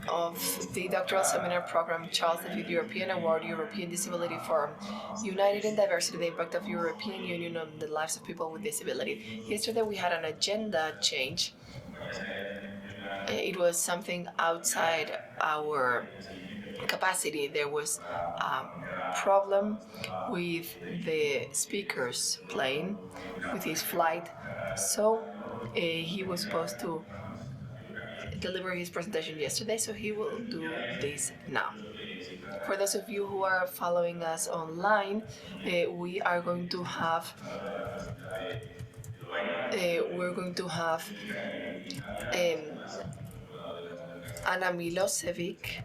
of the doctoral seminar program Charles V. European Award, European Disability Forum, United in Diversity, the Impact of European Union on the Lives of People with Disability. Yesterday we had an agenda change. It was something outside our capacity. There was a problem with the speaker's plane, with his flight, so he was supposed to deliver his presentation yesterday, so he will do this now. For those of you who are following us online, we are going to have Anna MILOŠEVIĆ,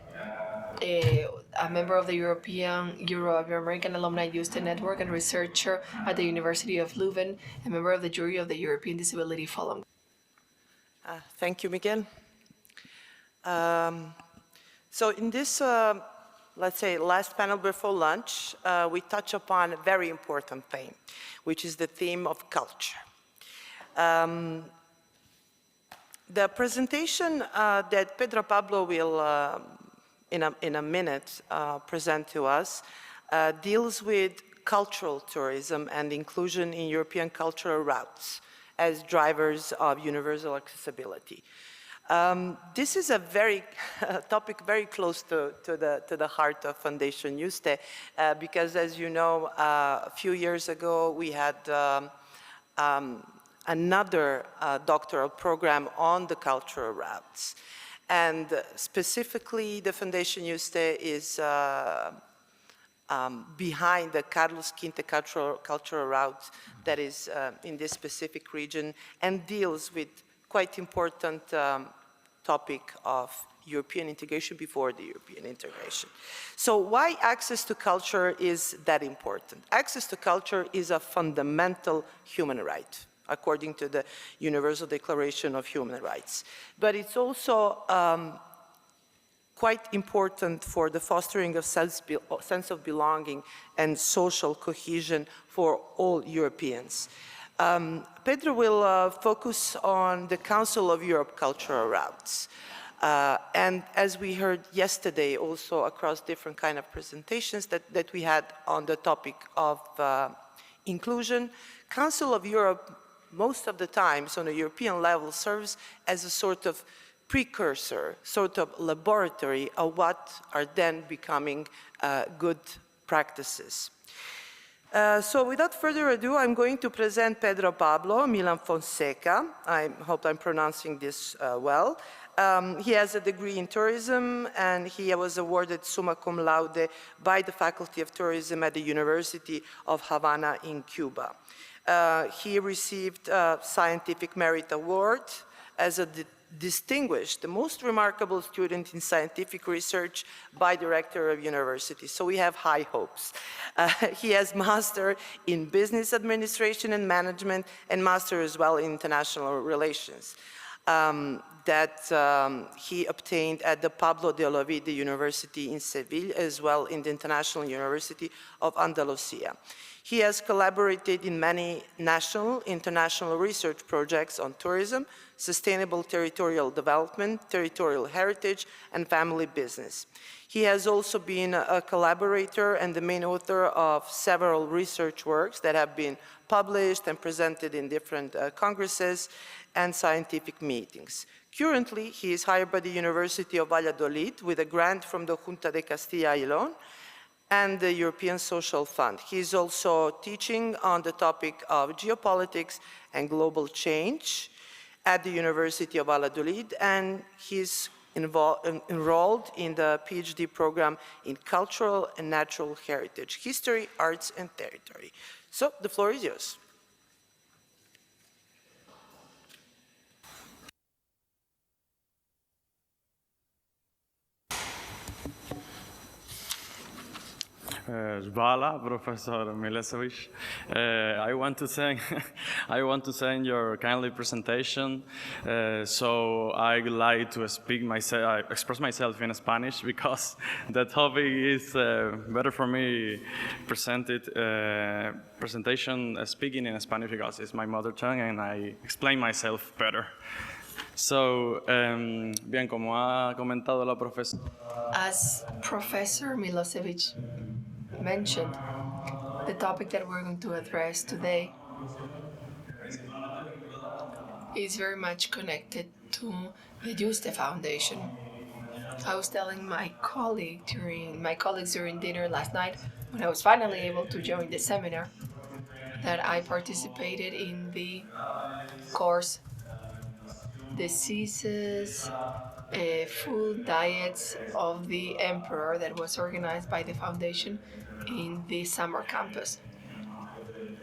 a member of the European Euro-Iberoamerican Alumni Yuste Network and researcher at the University of Leuven, a member of the jury of the European Disability Forum. Thank you, Miguel. So in this, let's say, last panel before lunch, we touch upon a very important theme, which is the theme of culture. The presentation that Pedro Pablo will, in a minute, present to us deals with cultural tourism and inclusion in European cultural routes as drivers of universal accessibility. This is a topic very close to the heart of Foundation Yuste, because as you know, a few years ago we had another doctoral program on the cultural routes. And specifically, the Foundation Yuste is behind the Carlos Quinte cultural route that is in this specific region and deals with quite important topic of European integration before the European integration. So why access to culture is that important? Access to culture is a fundamental human right, according to the Universal Declaration of Human Rights. But it's also quite important for the fostering of sense of belonging and social cohesion for all Europeans. Pedro will focus on the Council of Europe cultural routes. And as we heard yesterday also across different kind of presentations that we had on the topic of inclusion, Council of Europe most of the times on a European level serves as a sort of precursor, sort of laboratory of what are then becoming good practices. So without further ado, I'm going to present Pedro Pablo Mila Fonseca. I hope I'm pronouncing this well. He has a degree in tourism and he was awarded summa cum laude by the Faculty of Tourism at the University of Havana in Cuba. He received a Scientific Merit Award as a distinguished, the most remarkable student in scientific research by the Rector of University. So we have high hopes. He has Master in Business Administration and Management and Master as well in International Relations that he obtained at the Pablo de Olavide University in Seville as well in the International University of Andalusia. He has collaborated in many national, international research projects on tourism, sustainable territorial development, territorial heritage, and family business. He has also been a collaborator and the main author of several research works that have been published and presented in different congresses and scientific meetings. Currently, he is hired by the University of Valladolid with a grant from the Junta de Castilla y León and the European Social Fund. He is also teaching on the topic of geopolitics and global change at the University of Valladolid, and he's enrolled in the PhD program in Cultural and Natural Heritage, History, Arts, and Territory. So the floor is yours. Hvala, Professor MILOŠEVIĆ. I want to thank your kindly presentation. So I would like to express myself in Spanish because that topic is better for me speaking in Spanish because it's my mother tongue and I explain myself better. So, bien, como ha comentado la profesora. As Professor MILOŠEVIĆ mentioned, the topic that we're going to address today is very much connected to the Yuste Foundation. I was telling my colleagues during dinner last night, when I was finally able to join the seminar, that I participated in the course Diseases, Food Diets of the Emperor that was organized by the foundation in the summer campus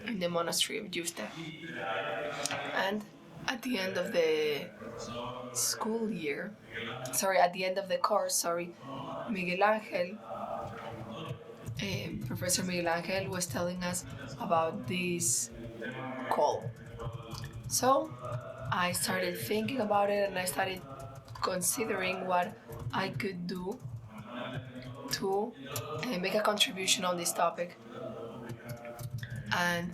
in the monastery of Yuste. And at the end of the at the end of the course, Miguel Angel, Professor Miguel Angel was telling us about this call. So I started thinking about it and I started considering what I could do to make a contribution on this topic. And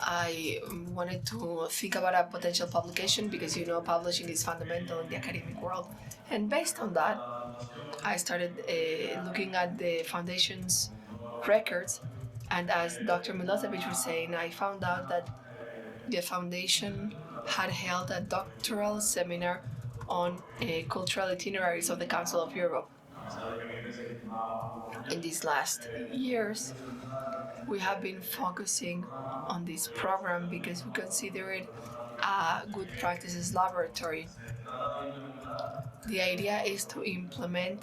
I wanted to think about a potential publication because publishing is fundamental in the academic world. And based on that, I started looking at the foundation's records. And as Dr. MILOŠEVIĆ was saying, I found out that the foundation had held a doctoral seminar on cultural itineraries of the Council of Europe. In these last years, we have been focusing on this program because we consider it a good practices laboratory. The idea is to implement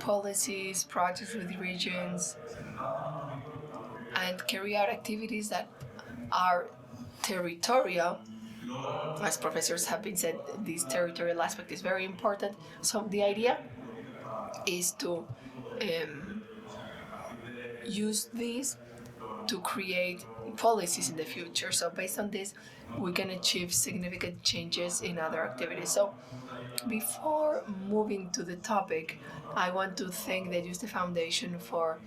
policies, projects with regions, and carry out activities that are territorial. As professors have been said, this territorial aspect is very important. So the idea is to use these to create policies in the future. So based on this, we can achieve significant changes in other activities. So before moving to the topic, I want to thank the Yuste Foundation for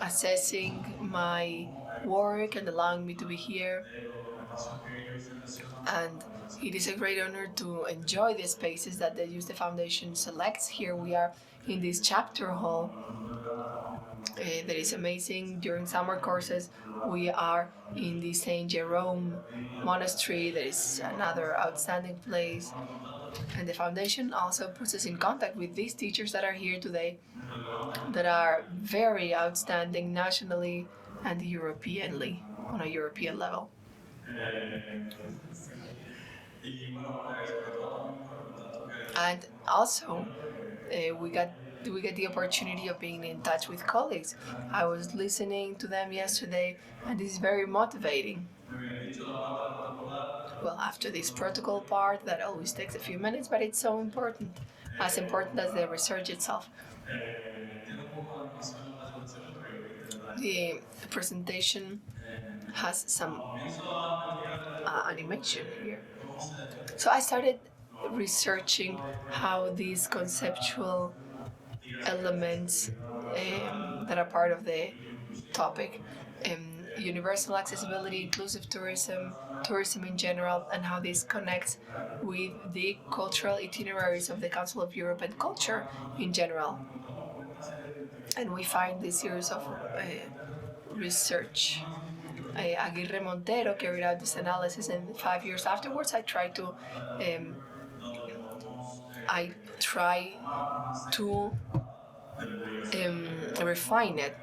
assessing my work and allowing me to be here. And it is a great honor to enjoy the spaces that the Yuste Foundation selects. Here we are in this chapter hall that is amazing. During summer courses, we are in the Saint Jerome Monastery. That is another outstanding place. And the foundation also puts us in contact with these teachers that are here today that are very outstanding nationally and Europeanly, on a European level. And also, we get the opportunity of being in touch with colleagues. I was listening to them yesterday, and this is very motivating. Well, after this protocol part, that always takes a few minutes, but it's so important, as important as the research itself. The presentation has some animation here. So I started researching how these conceptual elements that are part of the topic, universal accessibility, inclusive tourism, tourism in general, and how this connects with the cultural itineraries of the Council of Europe and culture in general. And we find this series of research. Aguirre Montero carried out this analysis, and 5 years afterwards, I try to refine it.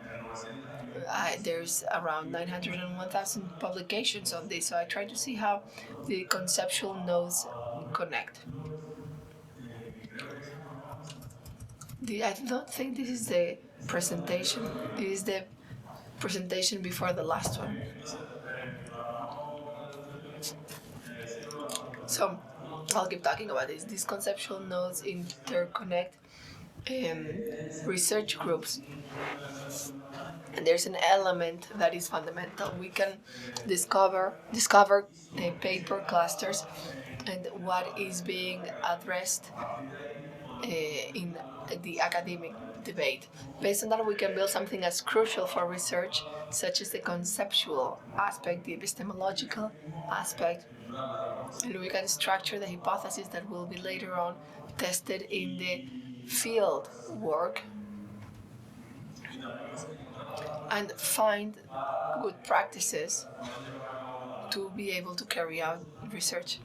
There's around 901,000 publications on this, so I try to see how the conceptual nodes connect. I don't think this is the presentation. This is the presentation before the last one. So I'll keep talking about this. These conceptual nodes interconnect research groups. And there's an element that is fundamental. We can discover paper clusters and what is being addressed in the academic debate. Based on that, we can build something as crucial for research, such as the conceptual aspect, the epistemological aspect, and we can structure the hypothesis that will be later on tested in the field work and find good practices to be able to carry out research.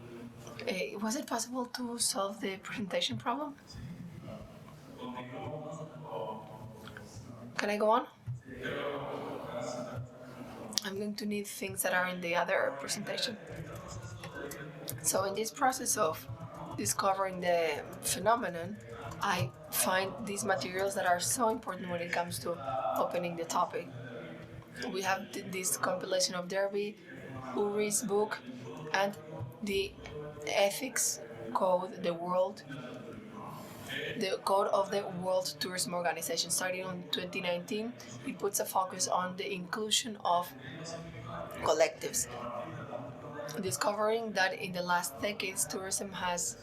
Was it possible to solve the presentation problem? Can I go on? I'm going to need things that are in the other presentation. So in this process of discovering the phenomenon, I find these materials that are so important when it comes to opening the topic. We have this compilation of Derby, Uri's book, and the ethics code, the code of the World Tourism Organization. Starting in 2019, it puts a focus on the inclusion of collectives, discovering that in the last decades, tourism has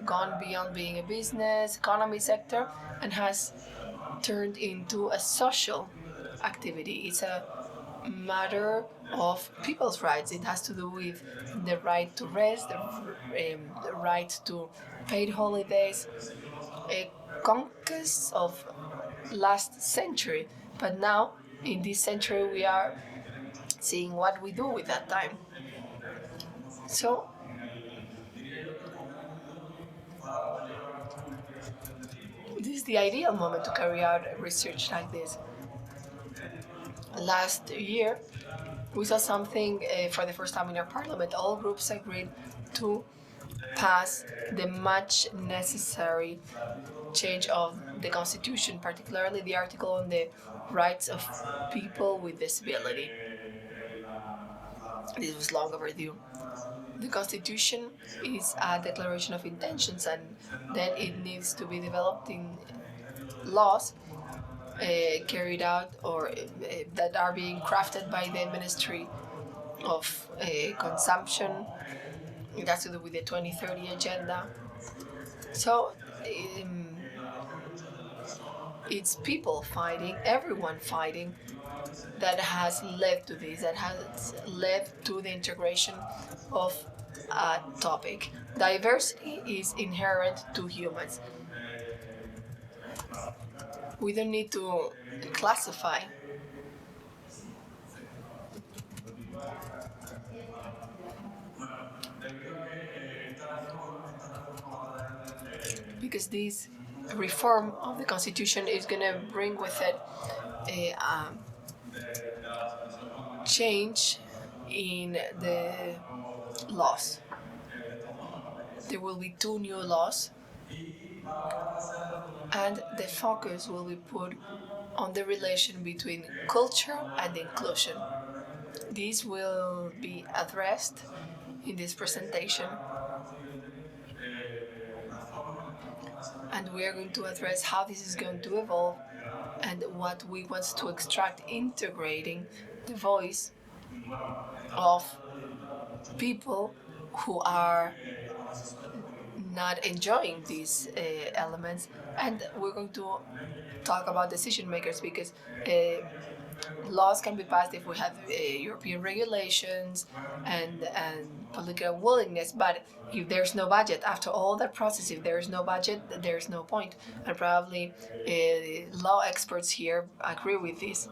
gone beyond being a business, economy sector, and has turned into a social activity. It's a matter of people's rights. It has to do with the right to rest, the right to paid holidays, a conquest of last century. But now, in this century, we are seeing what we do with that time. So, this is the ideal moment to carry out research like this. Last year, we saw something for the first time in our parliament. All groups agreed to pass the much necessary change of the constitution, particularly the article on the rights of people with disability. This was long overdue. The constitution is a declaration of intentions, and then it needs to be developed in laws carried out or that are being crafted by the Ministry of Consumption. It has to do with the 2030 agenda. So it's people fighting, everyone fighting, that has led to this, that has led to the integration of a topic. Diversity is inherent to humans. We don't need to classify. Because this reform of the constitution is going to bring with it a change in the laws. There will be 2 new laws, and the focus will be put on the relation between culture and inclusion. This will be addressed in this presentation, and we are going to address how this is going to evolve and what we want to extract, integrating the voice of people who are not enjoying these elements. And we're going to talk about decision makers, because laws can be passed if we have European regulations and political willingness, but if there's no budget, after all that process, if there is no budget, there's no point. And probably law experts here agree with this.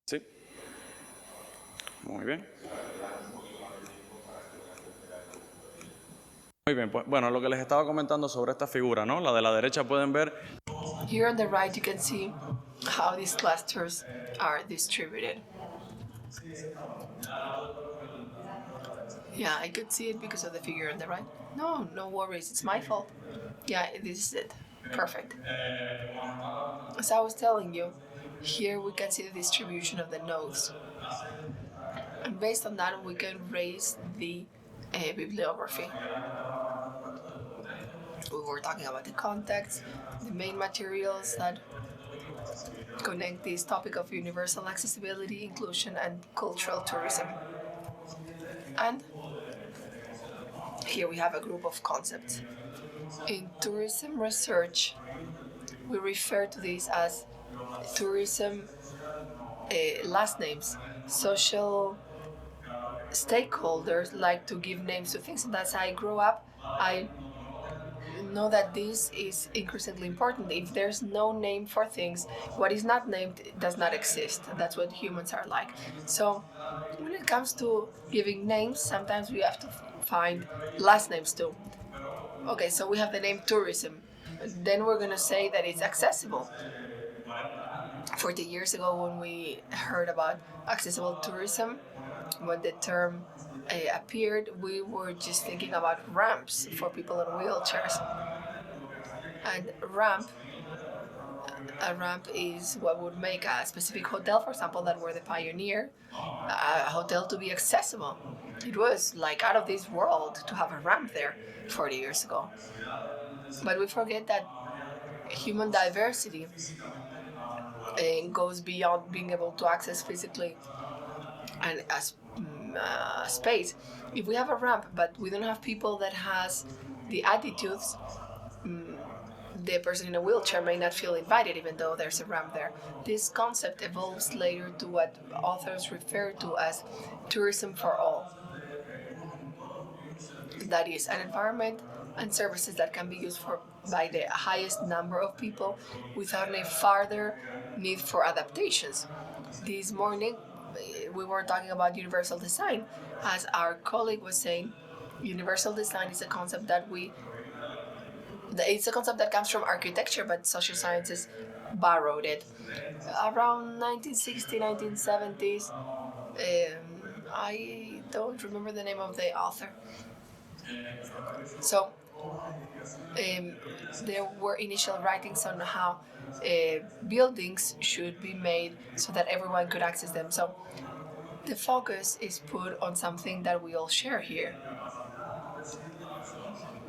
Sí. Muy bien. Muy bien, pues bueno, lo que les estaba comentando sobre esta figura, ¿no? La de la derecha pueden ver. Here on the right, you can see how these clusters are distributed. Yeah, I could see it because of the figure on the right. No worries, it's my fault. Yeah, this is it. Perfect. As I was telling you, here we can see the distribution of the nodes. And based on that, we can raise the bibliography. We were talking about the context, the main materials that connect this topic of universal accessibility, inclusion, and cultural tourism. And Here we have a group of concepts. In tourism research, we refer to this as tourism last names. Social stakeholders like to give names to things, and as I grow up, I know that this is increasingly important. If there's no name for things, what is not named does not exist. That's what humans are like. So when it comes to giving names, sometimes we have to find last names too. Okay, so we have the name tourism. Then we're gonna say that it's accessible. 40 years ago, when we heard about accessible tourism, when the term appeared, we were just thinking about ramps for people in wheelchairs. And a ramp is what would make a specific hotel, for example, that were the pioneer, a hotel to be accessible. It was like out of this world to have a ramp there 40 years ago. But we forget that human diversity goes beyond being able to access physically and space. If we have a ramp, but we don't have people that has the attitudes, the person in a wheelchair may not feel invited even though there's a ramp there. This concept evolves later to what authors refer to as tourism for all. That is an environment and services that can be used by the highest number of people without a further need for adaptations. This morning, we were talking about universal design. As our colleague was saying, universal design is a concept that it's a concept that comes from architecture, but social sciences borrowed it. Around 1960, 1970s, I don't remember the name of the author. So there were initial writings on how buildings should be made so that everyone could access them. So the focus is put on something that we all share here.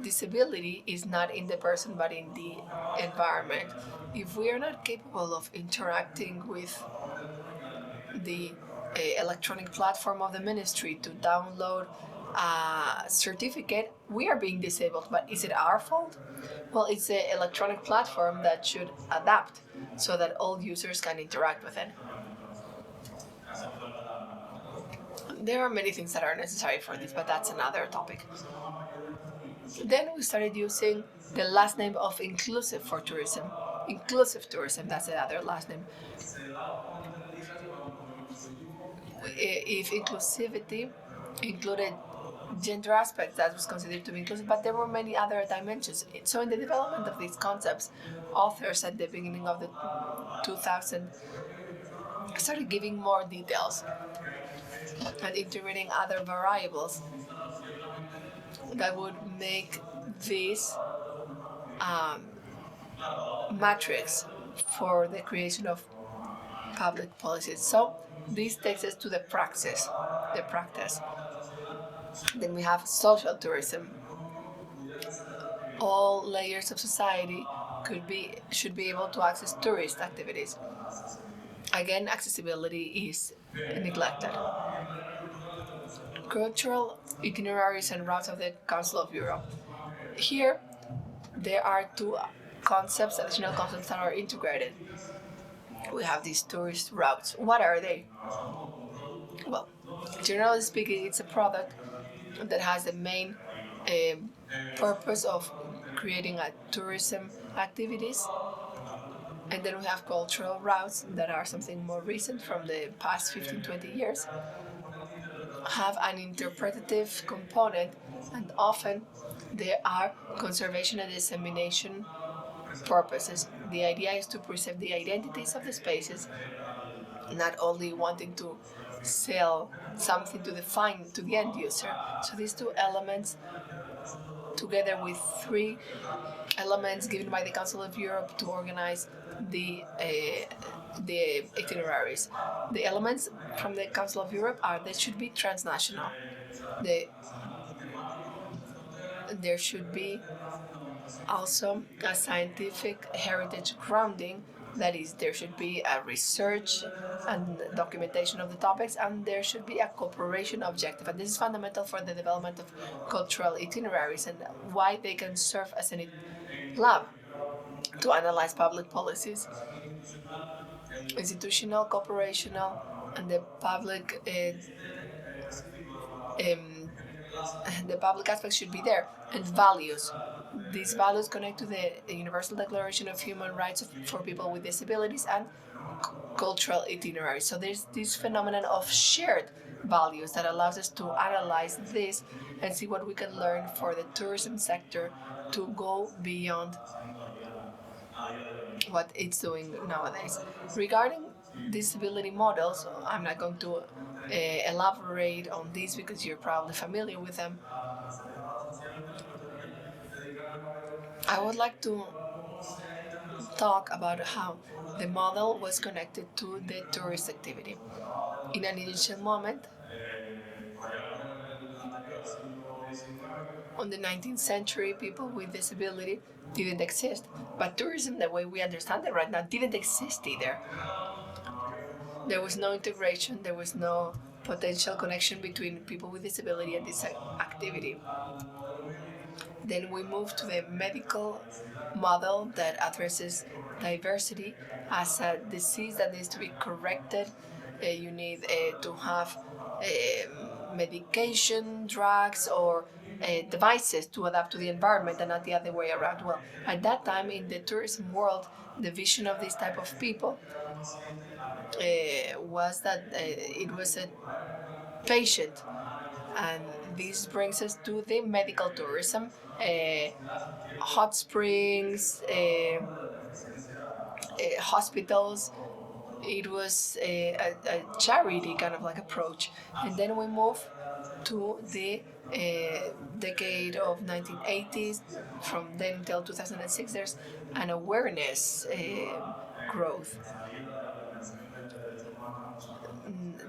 Disability is not in the person but in the environment. If we are not capable of interacting with the electronic platform of the ministry to download a certificate, we are being disabled. But is it our fault? Well, it's the electronic platform that should adapt so that all users can interact with it. There are many things that are necessary for this, but that's another topic. Then we started using the last name of inclusive for tourism. Inclusive tourism, that's the other last name. If inclusivity included gender aspects, that was considered to be inclusive, but there were many other dimensions. So in the development of these concepts, authors at the beginning of the 2000 started giving more details and integrating other variables that would make this matrix for the creation of public policies. So this takes us to the practice. Then we have social tourism. All layers of society should be able to access tourist activities. Again, accessibility is neglected. Cultural itineraries and routes of the Council of Europe. Here, there are two additional concepts that are integrated. We have these tourist routes. What are they? Well, generally speaking, it's a product that has the main purpose of creating a tourism activities. And then we have cultural routes that are something more recent from the past 15-20 years, have an interpretative component, and often there are conservation and dissemination purposes. The idea is to preserve the identities of the spaces, not only wanting to sell something to the end user. So these two elements, together with three elements given by the Council of Europe to organize the itineraries. The elements from the Council of Europe are they should be transnational. There should be also a scientific heritage grounding That is, there should be a research and documentation of the topics, and there should be a cooperation objective. And this is fundamental for the development of cultural itineraries and why they can serve as an lab to analyze public policies. Institutional, corporational, and um, the public aspect should be there, and values. These values connect to the Universal Declaration of Human Rights for people with disabilities and cultural itineraries. So there's this phenomenon of shared values that allows us to analyze this and see what we can learn for the tourism sector to go beyond what it's doing nowadays. Regarding disability models, I'm not going to elaborate on this because you're probably familiar with them. I would like to talk about how the model was connected to the tourist activity. In an initial moment, on the 19th century, people with disability didn't exist, but tourism, the way we understand it right now, didn't exist either. There was no integration, there was no potential connection between people with disability and this activity. Then we move to the medical model that addresses diversity as a disease that needs to be corrected. You need to have medication, drugs, or devices to adapt to the environment and not the other way around. Well, at that time in the tourism world, the vision of this type of people was that it was a patient, and this brings us to the medical tourism, hot springs, hospitals. It was a charity kind of like approach, and then we move to the decade of 1980s. From then until 2006, there's an awareness growth.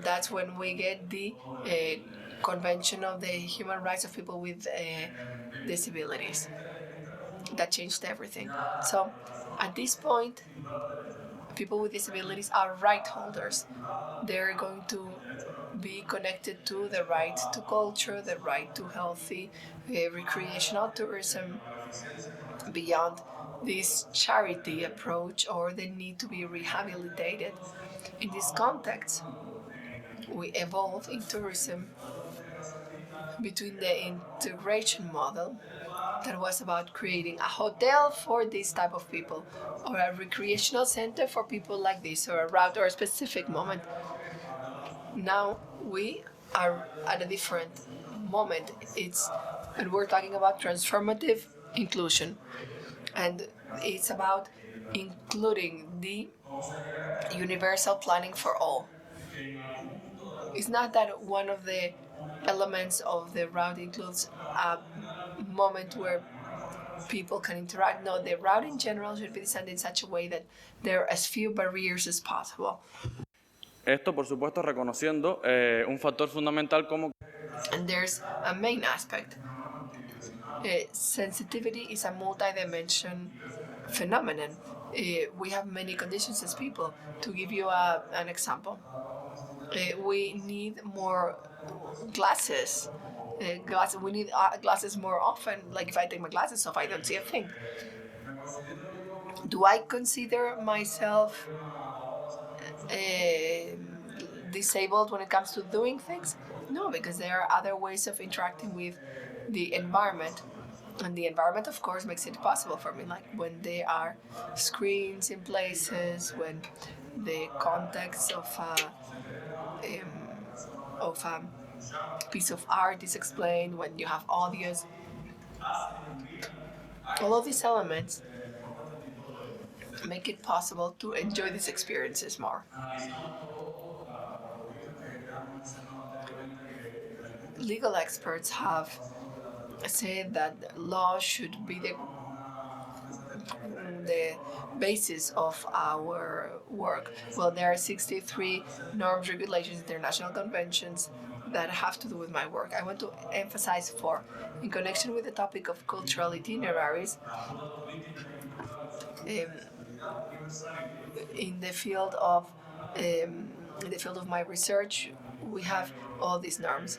That's when we get the Convention of the Human Rights of People with Disabilities. That changed everything. So at this point, people with disabilities are right holders. They're going to be connected to the right to culture, the right to healthy recreational tourism, beyond this charity approach or the need to be rehabilitated. In this context, we evolve in tourism between the integration model that was about creating a hotel for this type of people, or a recreational center for people like this, or a route or a specific moment. Now we are at a different moment. And we're talking about transformative inclusion, and it's about including the universal planning for all. It's not that one of the elements of the route includes a moment where people can interact. No, the route in general should be designed in such a way that there are as few barriers as possible. Esto, por supuesto, reconociendo un factor fundamental como... And there's a main aspect. Sensitivity is a multi-dimension phenomenon. We have many conditions as people. To give you an example, we need more glasses. We need glasses more often. Like if I take my glasses off, I don't see a thing. Do I consider myself disabled when it comes to doing things? No, because there are other ways of interacting with the environment. And the environment, of course, makes it possible for me, like when there are screens in places, when the context of a piece of art is explained, when you have audios. All of these elements make it possible to enjoy these experiences more. Legal experts have said that law should be the basis of our work. Well, there are 63 norms, regulations, international conventions that have to do with my work. I want to emphasize four. In connection with the topic of cultural itineraries, In the field of my research, we have all these norms.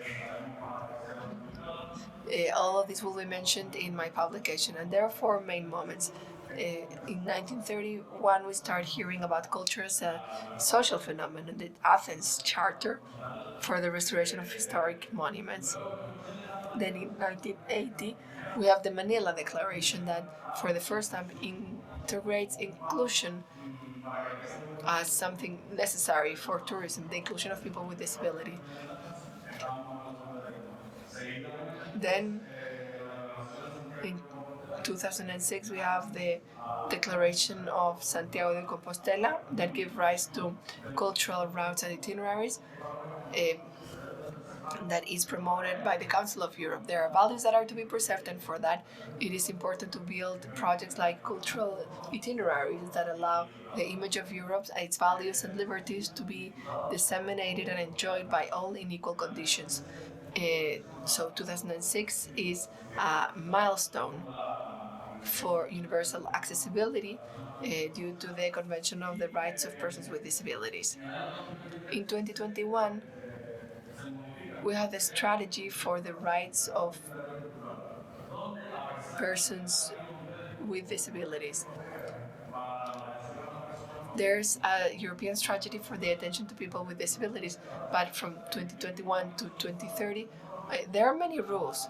All of this will be mentioned in my publication, and there are four main moments. In 1931, we start hearing about culture as a social phenomenon, the Athens Charter for the restoration of historic monuments. Then in 1980, we have the Manila Declaration that for the first time integrates inclusion as something necessary for tourism, the inclusion of people with disability. Then in 2006, we have the Declaration of Santiago de Compostela that give rise to cultural routes and itineraries. That is promoted by the Council of Europe. There are values that are to be preserved, and for that, it is important to build projects like cultural itineraries that allow the image of Europe, its values and liberties to be disseminated and enjoyed by all in equal conditions. So 2006 is a milestone for universal accessibility due to the Convention of the Rights of Persons with Disabilities. In 2021, we have the strategy for the rights of persons with disabilities. There's a European strategy for the attention to people with disabilities, but from 2021 to 2030, there are many rules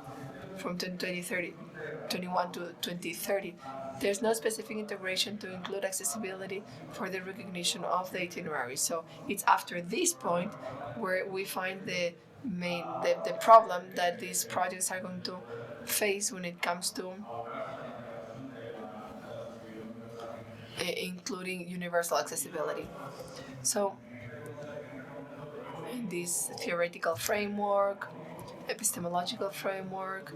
from 2021 to 2030. There's no specific integration to include accessibility for the recognition of the itinerary. So it's after this point where we find the problem that these projects are going to face when it comes to including universal accessibility. So in this theoretical framework, epistemological framework,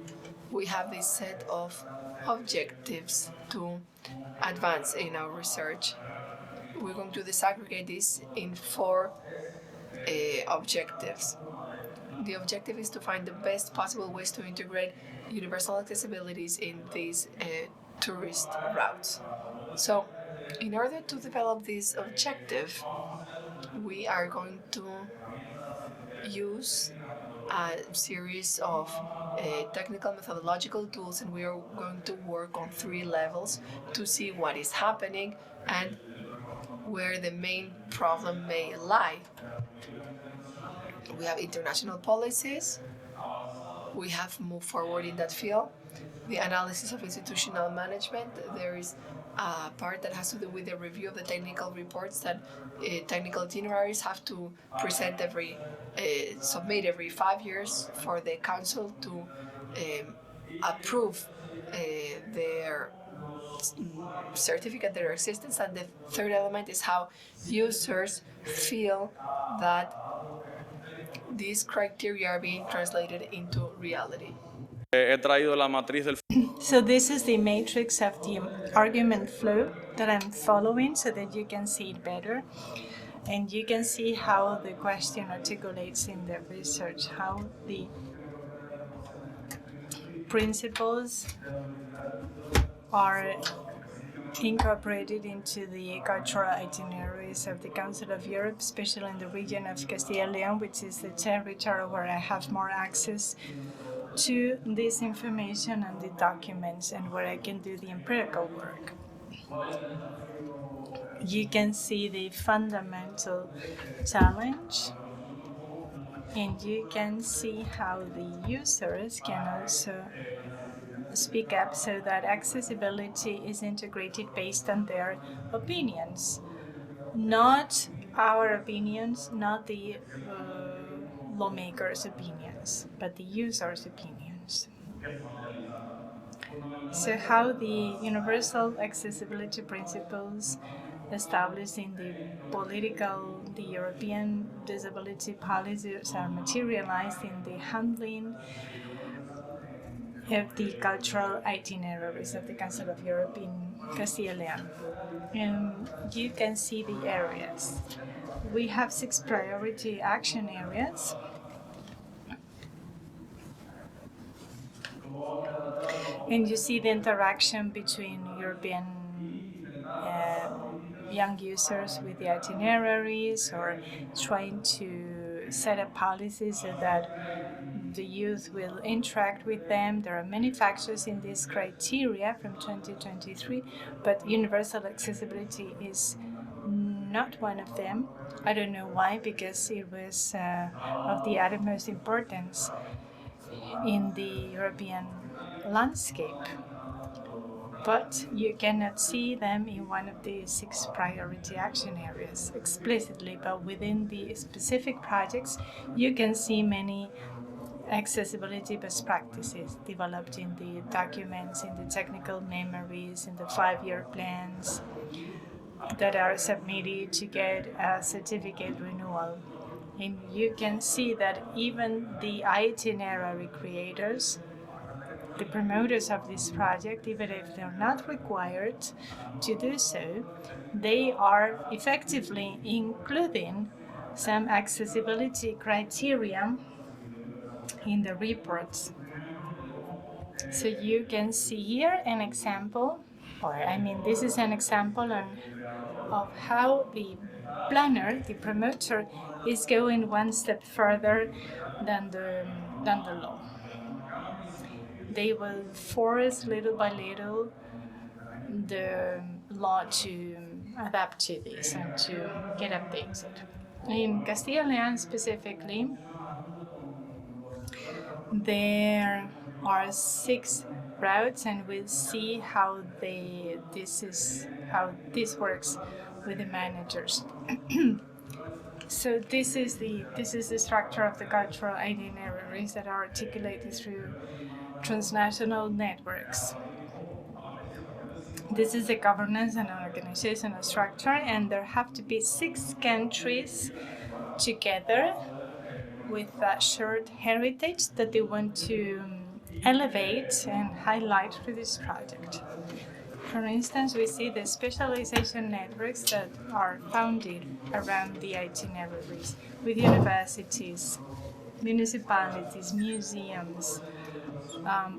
we have this set of objectives to advance in our research. We're going to disaggregate this in four objectives. The objective is to find the best possible ways to integrate universal accessibilities in these tourist routes. So, in order to develop this objective, we are going to use a series of technical methodological tools, and we are going to work on three levels to see what is happening and where the main problem may lie. We have international policies. We have moved forward in that field. The analysis of institutional management. There is a part that has to do with the review of the technical reports that technical itineraries have to submit every 5 years for the council to approve their certificate, their existence. And the third element is how users feel that these criteria are being translated into reality. So this is the matrix of the argument flow that I'm following so that you can see it better. And you can see how the question articulates in the research, how the principles are incorporated into the cultural itineraries of the Council of Europe, especially in the region of Castilla and Leon, which is the territory where I have more access to this information and the documents and where I can do the empirical work. You can see the fundamental challenge, and you can see how the users can also speak up so that accessibility is integrated based on their opinions. Not our opinions, not the lawmakers' opinions, but the users' opinions. So how the universal accessibility principles established in the European disability policies are materialized in the handling of the cultural itineraries of the Council of Europe in Castilla and Leon. And you can see the areas. We have 6 priority action areas. And you see the interaction between European young users with the itineraries, or trying to set up policies so that the youth will interact with them. There are many factors in this criteria from 2023, but universal accessibility is not one of them. I don't know why, because it was of the utmost importance in the European landscape. But you cannot see them in one of the 6 priority action areas explicitly, but within the specific projects, you can see many accessibility best practices developed in the documents, in the technical memories, in the 5-year plans that are submitted to get a certificate renewal. And you can see that even the itinerary creators, the promoters of this project, even if they're not required to do so, they are effectively including some accessibility criteria in the reports. So you can see here an example, this is an example of how the planner, the promoter, is going one step further than the law. They will force little by little the law to adapt to this and to get updated. In Castilla and León specifically, there are 6 routes, and we'll see how this works with the managers. So this is the structure of the cultural itineraries that are articulated through transnational networks. This is the governance and organizational structure, and there have to be 6 countries together with that shared heritage that they want to elevate and highlight for this project. For instance, we see the specialization networks that are founded around the itineraries with universities, municipalities, museums,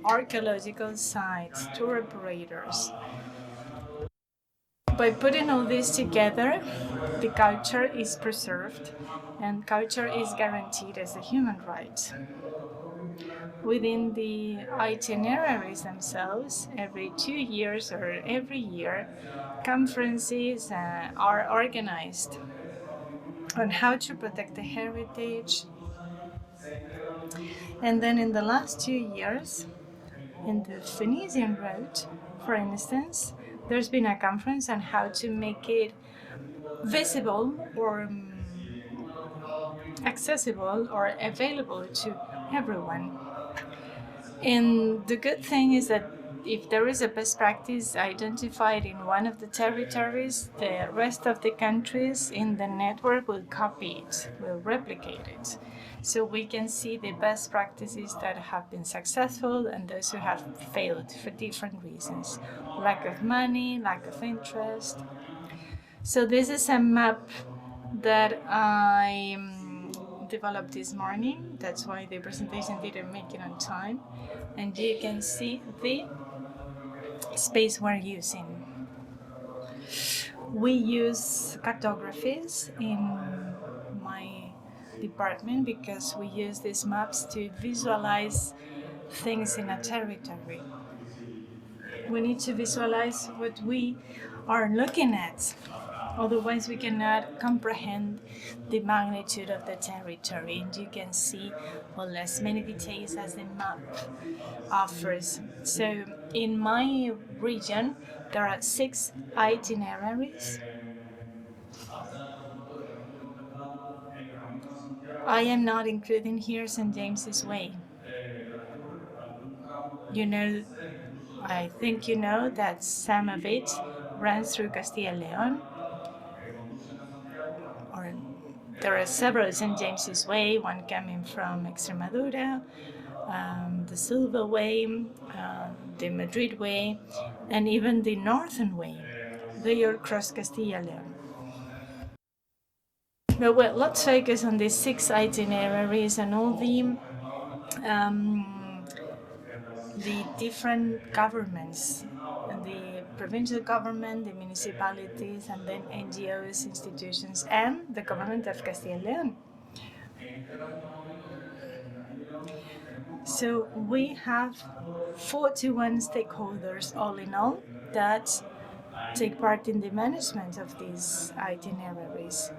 archaeological sites, tour operators. By putting all this together, the culture is preserved, and culture is guaranteed as a human right. Within the itineraries themselves, every 2 years or every year, conferences are organized on how to protect the heritage. And then in the last 2 years, in the Phoenician route, for instance, there's been a conference on how to make it visible or accessible or available to everyone. And the good thing is that if there is a best practice identified in one of the territories, the rest of the countries in the network will copy it, will replicate it. So we can see the best practices that have been successful and those who have failed for different reasons. Lack of money, lack of interest. So this is a map that I developed this morning. That's why the presentation didn't make it on time. And you can see the space we're using. We use cartographies in my department because we use these maps to visualize things in a territory. We need to visualize what we are looking at. Otherwise, we cannot comprehend the magnitude of the territory, and you can see, well, as many details as the map offers. So, in my region, there are 6 itineraries. I am not including here St. James's Way. I think you know that some of it runs through Castilla and León. Or there are several St. James's Way, one coming from Extremadura, the Silva Way, the Madrid Way, and even the Northern Way. They are across Castilla and León. But well, let's focus on these 6 itineraries and all the different governments and the provincial government, the municipalities, and then NGOs, institutions, and the government of Castilla and León. So we have 41 stakeholders all in all that take part in the management of these itineraries.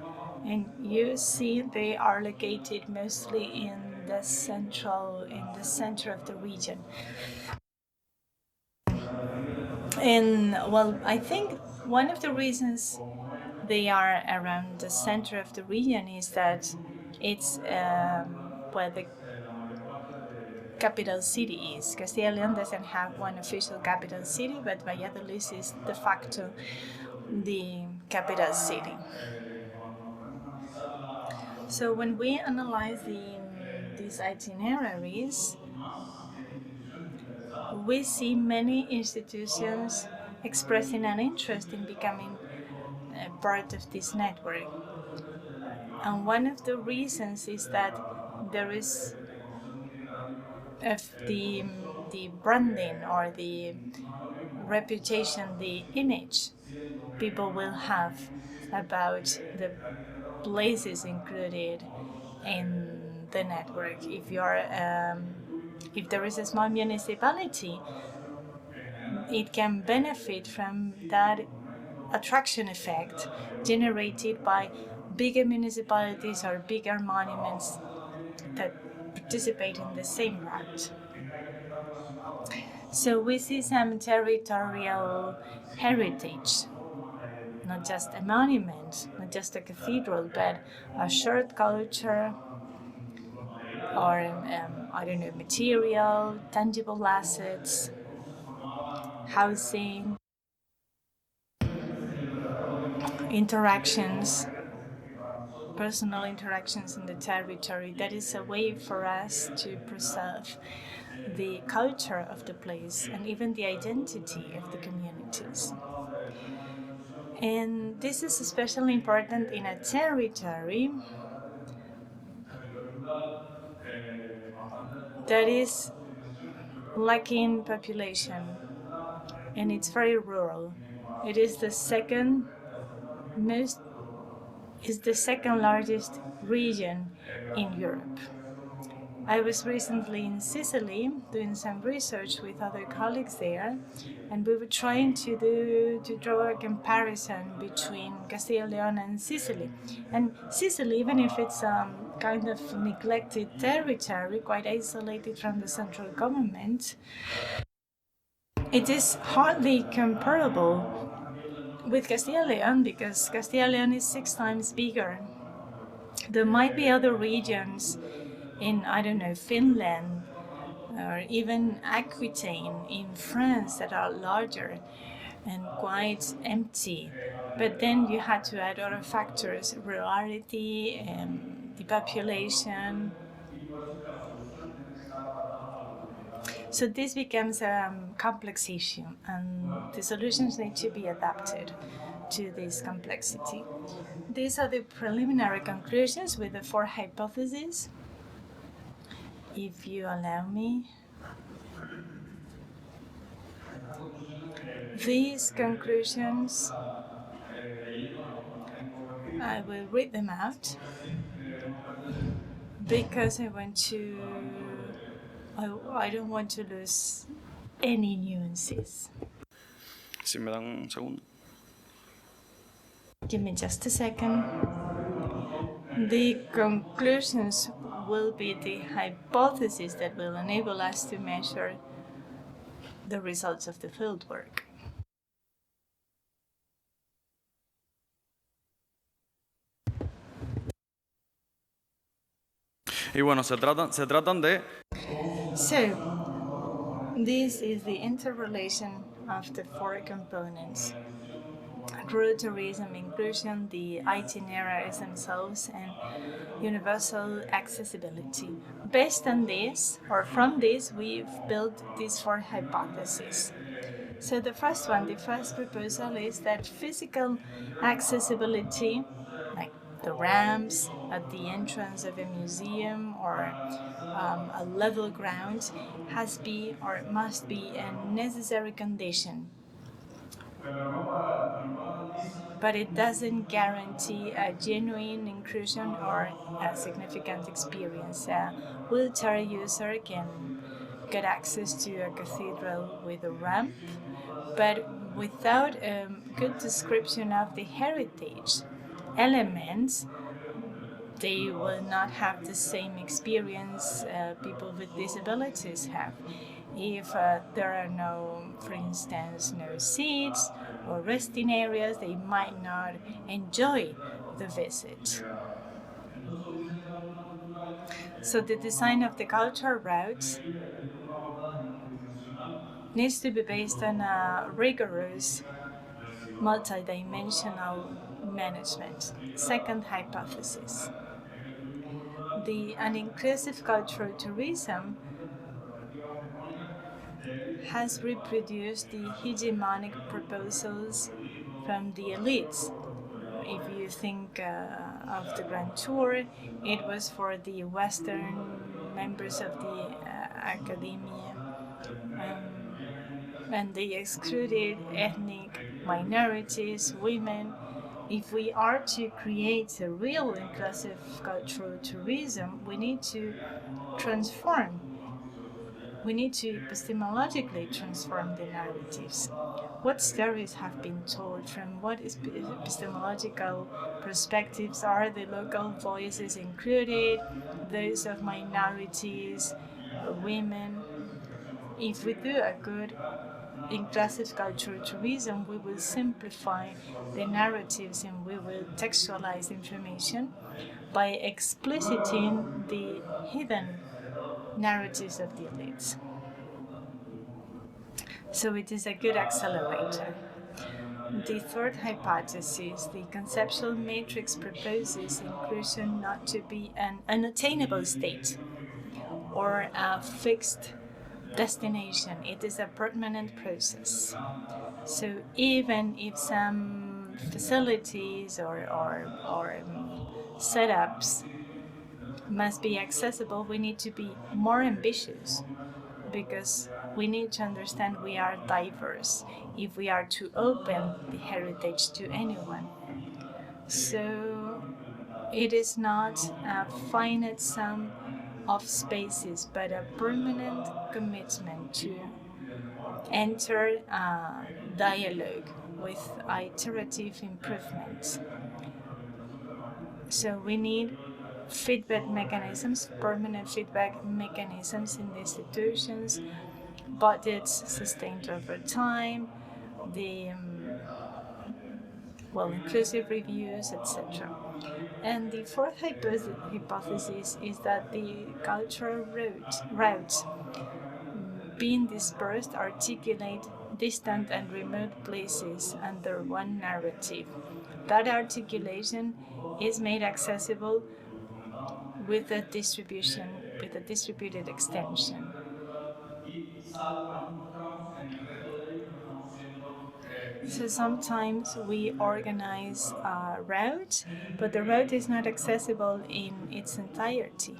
And you see they are located mostly in the center of the region. And well, I think one of the reasons they are around the center of the region is that it's where the capital city is. Castilla and León doesn't have one official capital city, but Valladolid is de facto the capital city. So when we analyze these itineraries, we see many institutions expressing an interest in becoming part of this network. And one of the reasons is that there is the branding or the reputation, the image people will have about the places included in the network. If there is a small municipality, it can benefit from that attraction effect generated by bigger municipalities or bigger monuments that participate in the same route. So we see some territorial heritage, not just a monument, not just a cathedral, but a shared culture or, I don't know, material, tangible assets, housing, interactions, personal interactions in the territory. That is a way for us to preserve the culture of the place and even the identity of the communities. And this is especially important in a territory that is lacking population and it's very rural. It is the second largest region in Europe. I was recently in Sicily doing some research with other colleagues there, and we were trying to draw a comparison between Castilla and León and Sicily. And Sicily, even if it's kind of neglected territory, quite isolated from the central government, it is hardly comparable with Castilla and León because Castilla and León is 6 times bigger. There might be other regions in, I don't know, Finland or even Aquitaine in France that are larger and quite empty. But then you had to add other factors, rurality, the population. So this becomes a complex issue, and the solutions need to be adapted to this complexity. These are the preliminary conclusions with the 4 hypotheses. If you allow me. These conclusions, I will read them out because I don't want to lose any nuances. Si me dan un segundo. Give me just a second. The conclusions will be the hypotheses that will enable us to measure the results of the fieldwork. Y bueno, se tratan de... So, this is the interrelation of the 4 components. Rural tourism, inclusion, the itineraries themselves, and universal accessibility. Based on this, or from this, we've built these 4 hypotheses. So the first proposal is that physical accessibility, like the ramps at the entrance of a museum or a level ground, must be a necessary condition but it doesn't guarantee a genuine inclusion or a significant experience. A wheelchair user can get access to a cathedral with a ramp, but without a good description of the heritage elements, they will not have the same experience people with disabilities have. If there are no, for instance, no seats or resting areas, they might not enjoy the visit. So the design of the cultural routes needs to be based on a rigorous multidimensional management. Second hypothesis. An inclusive cultural tourism has reproduced the hegemonic proposals from the elites. If you think of the Grand Tour, it was for the Western members of the academia, and they excluded ethnic minorities, women. If we are to create a real inclusive cultural tourism, we need to transform. We need to epistemologically transform the narratives. What stories have been told, from what epistemological perspectives are the local voices included, those of minorities, women? If we do a good inclusive cultural tourism, we will simplify the narratives and we will textualize information by expliciting the hidden narratives of the elites. So it is a good accelerator. The third hypothesis, the conceptual matrix, proposes inclusion not to be an unattainable state or a fixed destination. It is a permanent process. So even if some facilities or setups must be accessible, we need to be more ambitious, because we need to understand we are diverse if we are to open the heritage to anyone. So it is not a finite sum of spaces, but a permanent commitment to enter a dialogue with iterative improvements. So we need feedback mechanisms, permanent feedback mechanisms in the institutions, budgets sustained over time, the inclusive reviews, etc. And the fourth hypothesis is that the cultural routes being dispersed articulate distant and remote places under one narrative. That articulation is made accessible with a distributed extension. So sometimes we organize a route, but the route is not accessible in its entirety.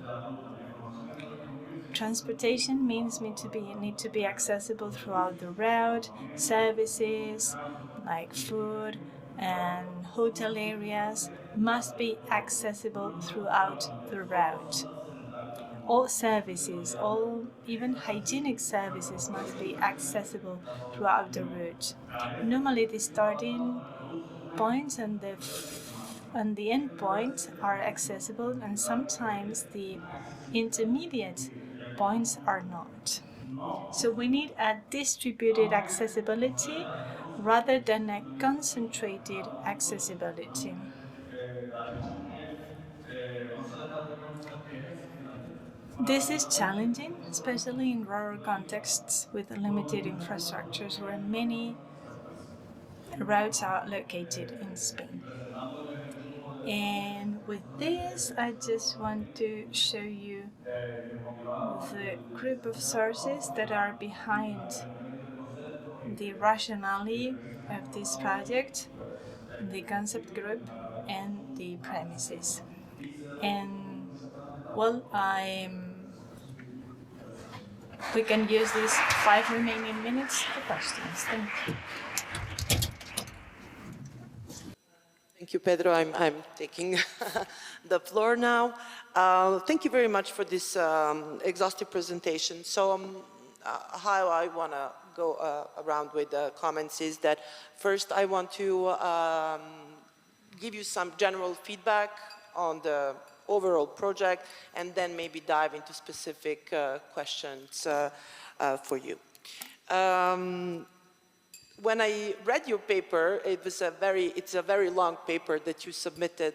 Transportation means need to be accessible throughout the route. Services like food and hotel areas must be accessible throughout the route. All services, even hygienic services, must be accessible throughout the route. Normally, the starting points and the end points are accessible, and sometimes the intermediate points are not. So we need a distributed accessibility rather than a concentrated accessibility. This is challenging, especially in rural contexts with limited infrastructures where many routes are located in Spain. And with this, I just want to show you the group of sources that are behind the rationale of this project, the concept group, and the premises. And we can use these 5 remaining minutes for questions. Thank you. Thank you, Pedro. I'm taking the floor now. Thank you very much for this exhaustive presentation. So how I want to go around with the comments is that first I want to give you some general feedback on the overall project and then maybe dive into specific questions for you. When I read your paper, it's a very long paper that you submitted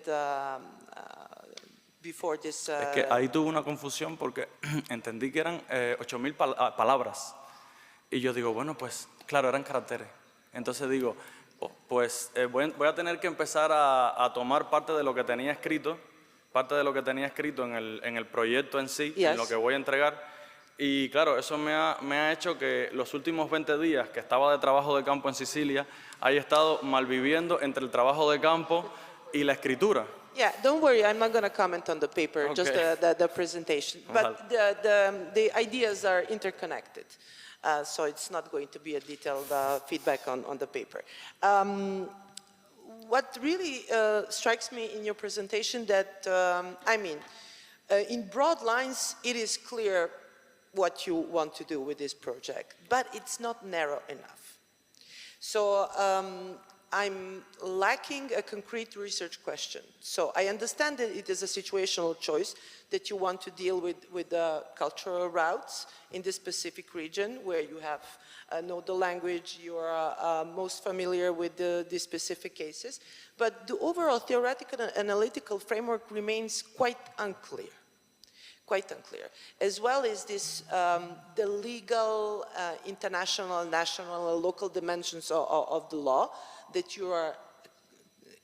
before this. Es que ahí tuve una confusión porque entendí que eran 8.000 palabras. Y yo digo, bueno, pues claro, eran caracteres. Entonces digo, pues voy a tener que empezar a tomar parte de lo que tenía escrito, en el proyecto en sí, Yes. en lo que voy a entregar. Y claro, eso me ha hecho que los últimos 20 días que estaba de trabajo de campo en Sicilia, haya estado malviviendo entre el trabajo de campo y la escritura. Yeah, don't worry, I'm not going to comment on the paper, Okay. just the presentation. But the ideas are interconnected, so it's not going to be a detailed feedback on the paper. What really strikes me in your presentation that, in broad lines, it is clear what you want to do with this project, but it's not narrow enough. So I'm lacking a concrete research question. So I understand that it is a situational choice that you want to deal with the cultural routes in this specific region where you have know the language, you are most familiar with the specific cases, but the overall theoretical and analytical framework remains quite unclear. As well as this, the legal, international, national, local dimensions of the law that you are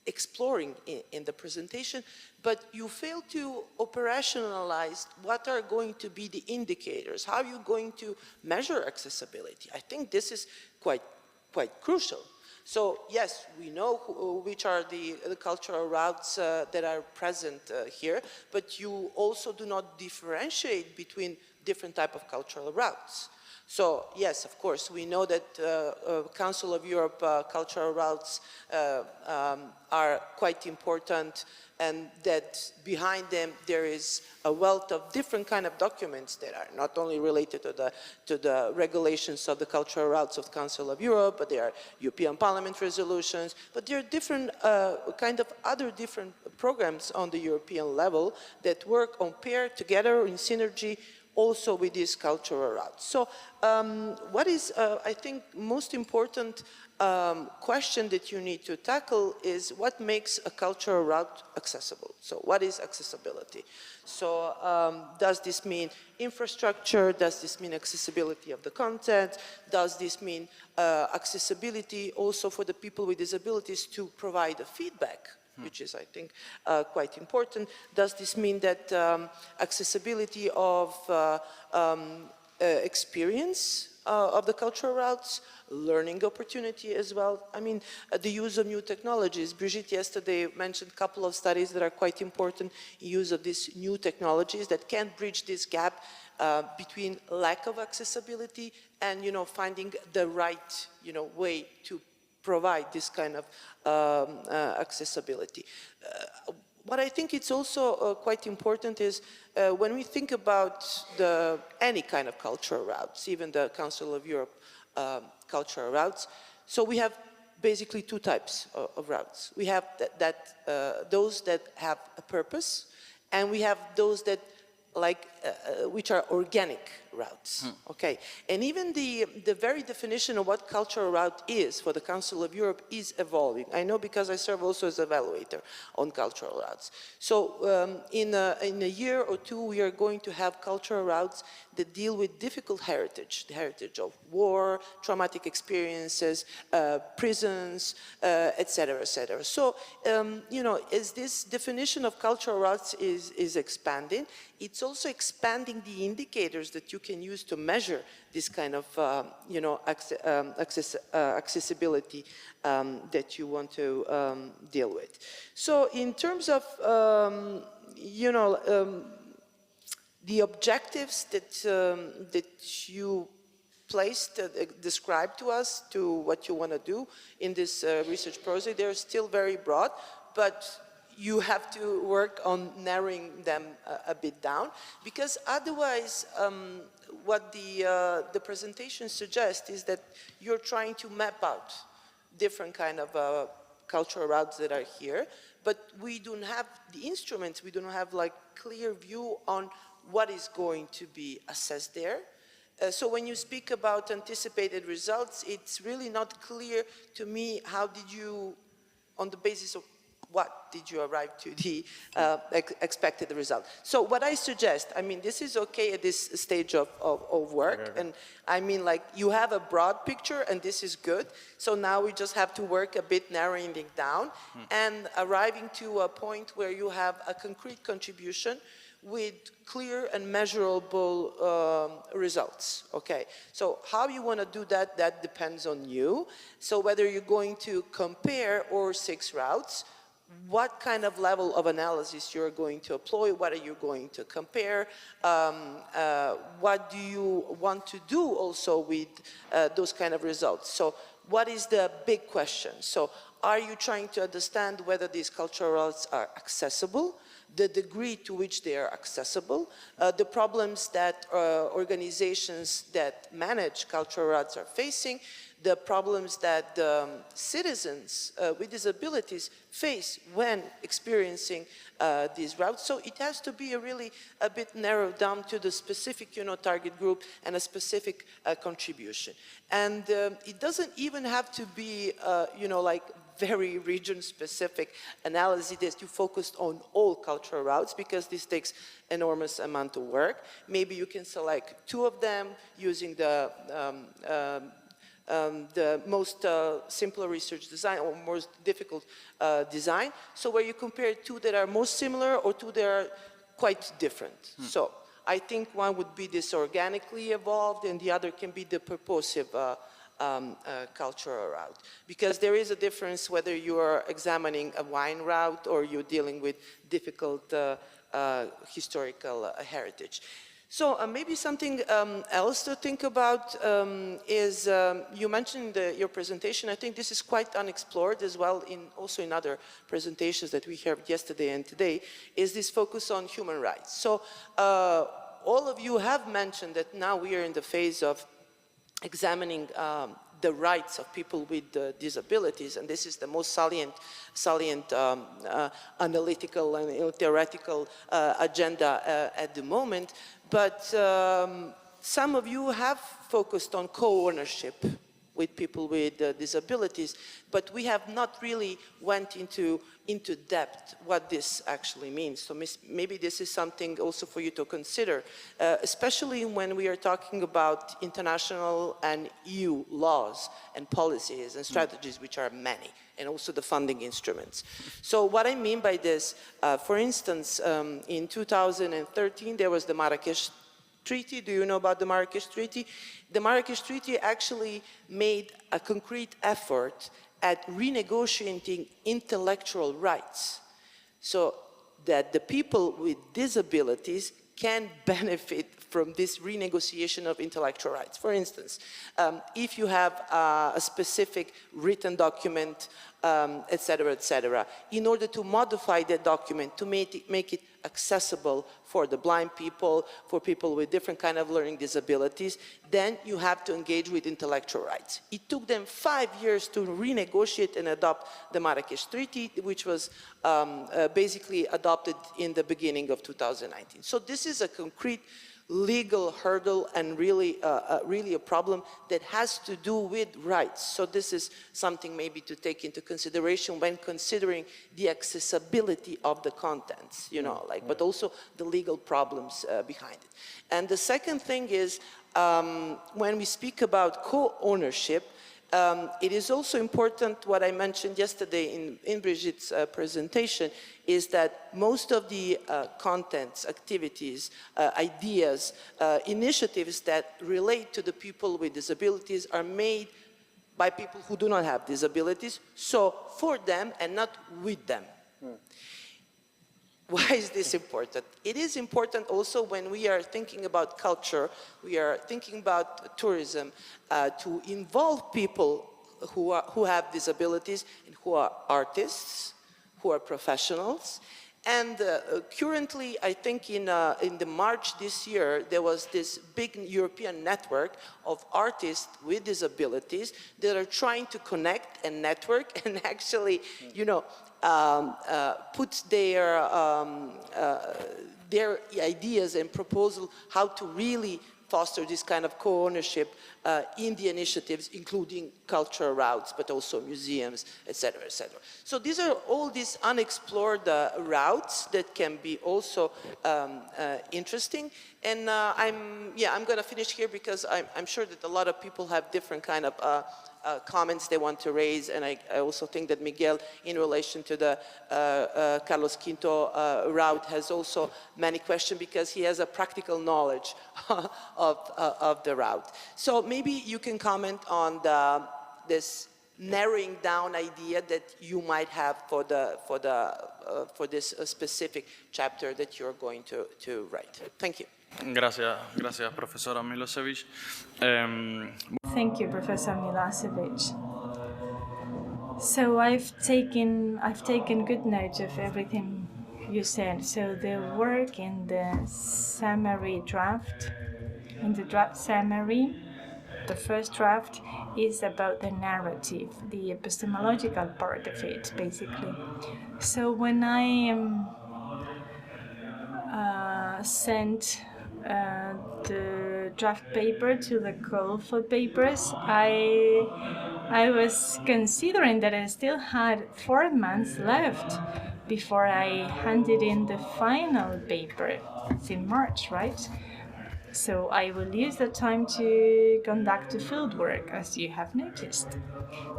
exploring in the presentation, but you fail to operationalize what are going to be the indicators, how are you going to measure accessibility. I think this is quite crucial. So yes, we know which are the cultural routes that are present here, but you also do not differentiate between different type of cultural routes. So yes, of course, we know that Council of Europe cultural routes are quite important, and that behind them there is a wealth of different kind of documents that are not only related to the regulations of the cultural routes of the Council of Europe, but there are European Parliament resolutions, but there are different kind of other different programs on the European level that work on pair together in synergy also with these cultural routes. So what is, I think, most important question that you need to tackle is what makes a cultural route accessible? So what is accessibility? So does this mean infrastructure? Does this mean accessibility of the content? Does this mean accessibility also for the people with disabilities to provide a feedback? Which is, I think, quite important. Does this mean that accessibility of experience of the cultural routes, learning opportunity as well? I mean, the use of new technologies. Brigitte yesterday mentioned a couple of studies that are quite important, use of these new technologies that can bridge this gap between lack of accessibility and, finding the right, way to provide this kind of accessibility. What I think it's also quite important is when we think about any kind of cultural routes, even the Council of Europe cultural routes, so we have basically two types of routes. We have those that have a purpose, and we have those that which are organic routes, okay? And even the very definition of what cultural route is for the Council of Europe is evolving. I know because I serve also as evaluator on cultural routes. So in a year or two, we are going to have cultural routes that deal with difficult heritage, the heritage of war, traumatic experiences, prisons, et cetera, et cetera. So, as this definition of cultural routes is expanding, it's also expanding the indicators that you can use to measure this kind of, accessibility that you want to deal with. So in terms of, the objectives that you placed, described to us, to what you want to do in this research project, they're still very broad, but you have to work on narrowing them a bit down, because otherwise what the presentation suggests is that you're trying to map out different kind of cultural routes that are here, but we don't have the instruments, we don't have like clear view on what is going to be assessed there. So when you speak about anticipated results, it's really not clear to me how did you, on the basis of what did you arrive to the expected result. So what I suggest, I mean, this is okay at this stage of work, and I mean, like, you have a broad picture, and this is good. So now we just have to work a bit narrowing it down and arriving to a point where you have a concrete contribution with clear and measurable results, okay? So how you want to do that, that depends on you. So whether you're going to compare all 6 routes, what kind of level of analysis you're going to employ, what are you going to compare, what do you want to do also with those kind of results. So what is the big question? So are you trying to understand whether these cultural routes are accessible, the degree to which they are accessible, the problems that organizations that manage cultural routes are facing, the problems that citizens with disabilities face when experiencing these routes. So it has to be a bit narrowed down to the specific, target group and a specific contribution. And it doesn't even have to be, like very region-specific analysis that you focused on all cultural routes, because this takes enormous amount of work. Maybe you can select 2 of them using the most simpler research design or most difficult design. So where you compare 2 that are most similar or 2 that are quite different. So I think one would be this organically evolved, and the other can be the purposive cultural route. Because there is a difference whether you are examining a wine route or you're dealing with difficult historical heritage. So maybe something else to think about is, you mentioned your presentation, I think this is quite unexplored as well, also in other presentations that we heard yesterday and today, is this focus on human rights. So all of you have mentioned that now we are in the phase of examining the rights of people with disabilities, and this is the most salient analytical and theoretical agenda at the moment. But some of you have focused on co-ownership with people with disabilities, but we have not really went into depth what this actually means. So maybe this is something also for you to consider, especially when we are talking about international and EU laws and policies and strategies, which are many, and also the funding instruments. So what I mean by this, for instance, in 2013, there was the Marrakesh Treaty. Do you know about the Marrakesh Treaty? The Marrakesh Treaty actually made a concrete effort at renegotiating intellectual rights, so that the people with disabilities can benefit from this renegotiation of intellectual rights. For instance, if you have a specific written document, et cetera, in order to modify that document to make it accessible for the blind people, for people with different kind of learning disabilities, then you have to engage with intellectual rights. It took them 5 years to renegotiate and adopt the Marrakesh Treaty, which was basically adopted in the beginning of 2019. So this is a concrete legal hurdle and really a problem that has to do with rights. So this is something maybe to take into consideration when considering the accessibility of the contents, but also the legal problems behind it. And the second thing is, when we speak about co-ownership, it is also important, what I mentioned yesterday in Brigitte's presentation, is that most of the contents, activities, ideas, initiatives that relate to the people with disabilities are made by people who do not have disabilities, so for them and not with them. Why is this important? It is important also when we are thinking about culture, we are thinking about tourism, to involve people who have disabilities and who are artists, who are professionals. And currently, I think in the March this year, there was this big European network of artists with disabilities that are trying to connect and network and actually, you know, put their ideas and proposal how to really foster this kind of co-ownership in the initiatives, including cultural routes, but also museums, et cetera, et cetera. So these are all these unexplored routes that can be also interesting. And I'm going to finish here because I'm sure that a lot of people have different kind of comments they want to raise, and I also think that Miguel, in relation to the Carlos Quinto route, has also many questions because he has a practical knowledge of the route. So maybe you can comment on this narrowing down idea that you might have for this specific chapter that you're going to write. Thank you. Gracias, profesora MILOŠEVIĆ. Thank you, Professor Milošević. So I've taken good note of everything you said. So the work in the summary draft, the first draft is about the narrative, the epistemological part of it, basically. So when I sent the draft paper to the call for papers, I was considering that I still had 4 months left before I handed in the final paper. It's in March, right? So I will use the time to conduct the field work, as you have noticed.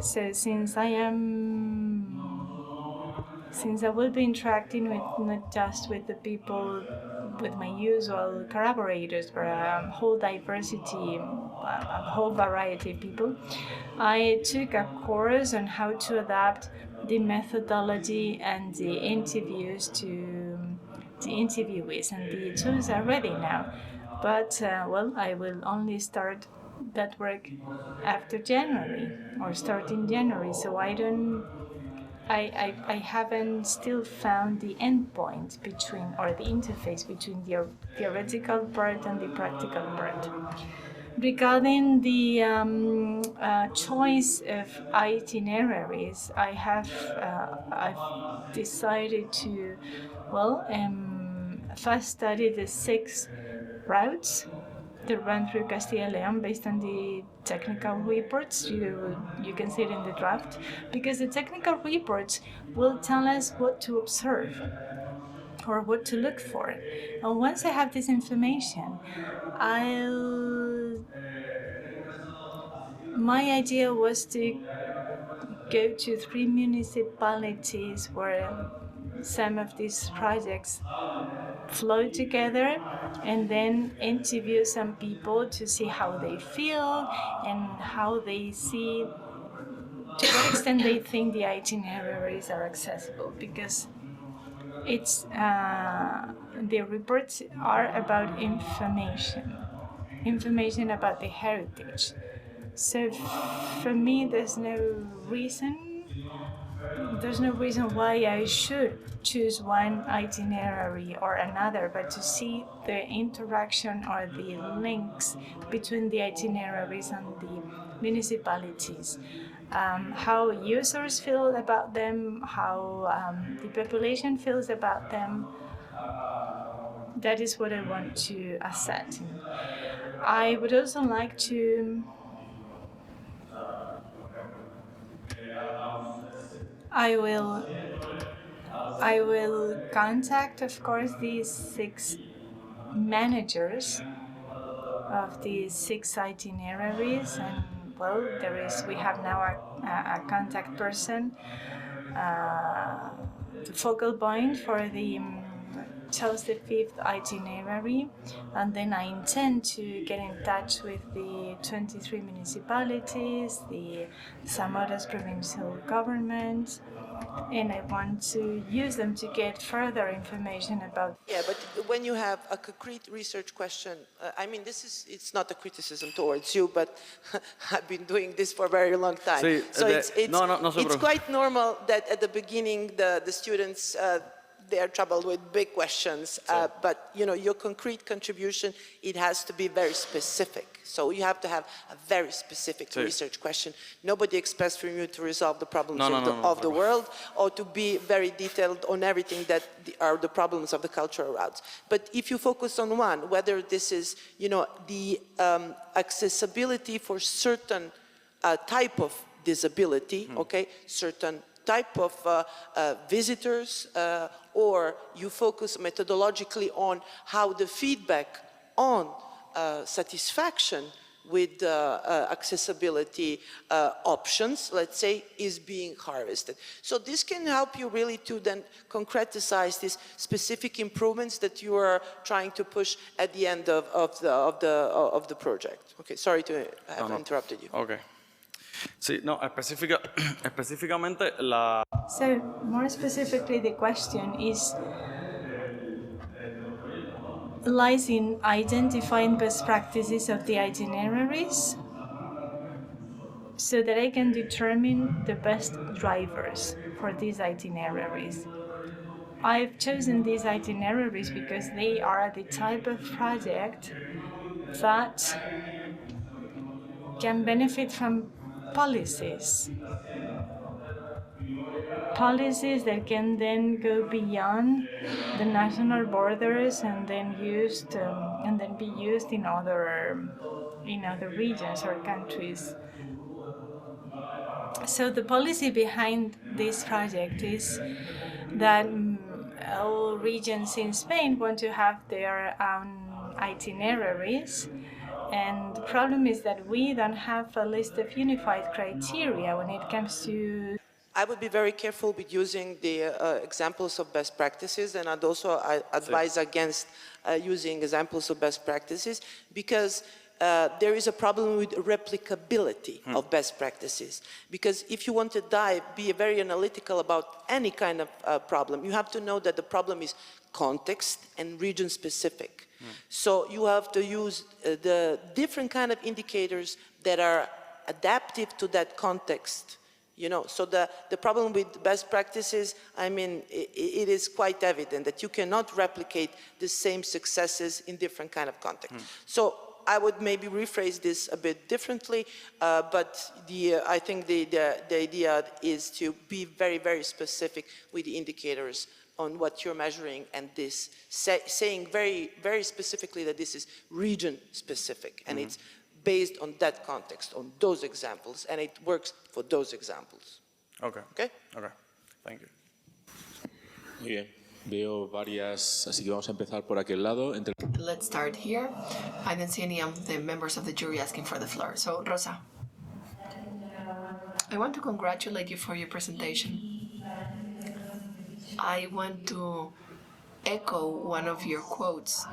So since I will be interacting with not just with the people, with my usual collaborators, but a whole diversity, a whole variety of people, I took a course on how to adapt the methodology and the interviews to the interviewees, and the tools are ready now. But, I will only start that work after January, or start in January, so I haven't still found the endpoint between, or the interface between the theoretical part and the practical part. Regarding the choice of itineraries, I've decided to, first study the 6 routes that run through Castilla and León based on the technical reports. You can see it in the draft, because the technical reports will tell us what to observe or what to look for. And once I have this information, my idea was to go to 3 municipalities where some of these projects flow together, and then interview some people to see how they feel and how they see, to what extent they think the itineraries are accessible, because it's the reports are about information about the heritage. So for me, there's no reason why I should choose one itinerary or another, but to see the interaction or the links between the itineraries and the municipalities, how users feel about them, how the population feels about them. That is what I want to assess. I would also like to I will contact, of course, these 6 managers of the 6 itineraries, and we have now a contact person, the focal point for the chose the 5th itinerary, and then I intend to get in touch with the 23 municipalities, the Zamora's provincial government, and I want to use them to get further information about. Yeah, but when you have a concrete research question, I mean, it's not a criticism towards you, but I've been doing this for a very long time. Sí, So it's no, quite normal that at the beginning the students, they are troubled with big questions, but your concrete contribution, it has to be very specific. So you have to have a very specific research question. Nobody expects from you to resolve the problems of the world or to be very detailed on everything that are the problems of the cultural routes. But if you focus on one, whether this is, the accessibility for certain type of disability, okay, certain type of visitors, or you focus methodologically on how the feedback on satisfaction with accessibility options, let's say, is being harvested. So this can help you really to then concretize these specific improvements that you are trying to push at the end of the project. Okay, sorry to have interrupted you. Okay. Sí, no, específicamente la... So, more specifically, the question lies in identifying best practices of the itineraries so that I can determine the best drivers for these itineraries. I've chosen these itineraries because they are the type of project that can benefit from policies that can then go beyond the national borders and then be used in other regions or countries. So the policy behind this project is that all regions in Spain want to have their own itineraries, and the problem is that we don't have a list of unified criteria when it comes to. I would be very careful with using the examples of best practices, and I'd also advise against using examples of best practices, because there is a problem with replicability of best practices. Because if you want to be very analytical about any kind of problem, you have to know that the problem is context and region specific. So you have to use the different kind of indicators that are adaptive to that context. So the problem with best practices, I mean, it is quite evident that you cannot replicate the same successes in different kind of contexts. So I would maybe rephrase this a bit differently, but I think the idea is to be very, very specific with the indicators on what you're measuring, and this saying very, very specifically that this is region specific, and it's based on that context, on those examples, and it works for those examples. Okay. Okay? Okay. Thank you. Muy bien. Veo varias, así que vamos a empezar por aquel lado. Let's start here. I didn't see any of the members of the jury asking for the floor. So, Rosa, I want to congratulate you for your presentation. I want to echo one of your quotes,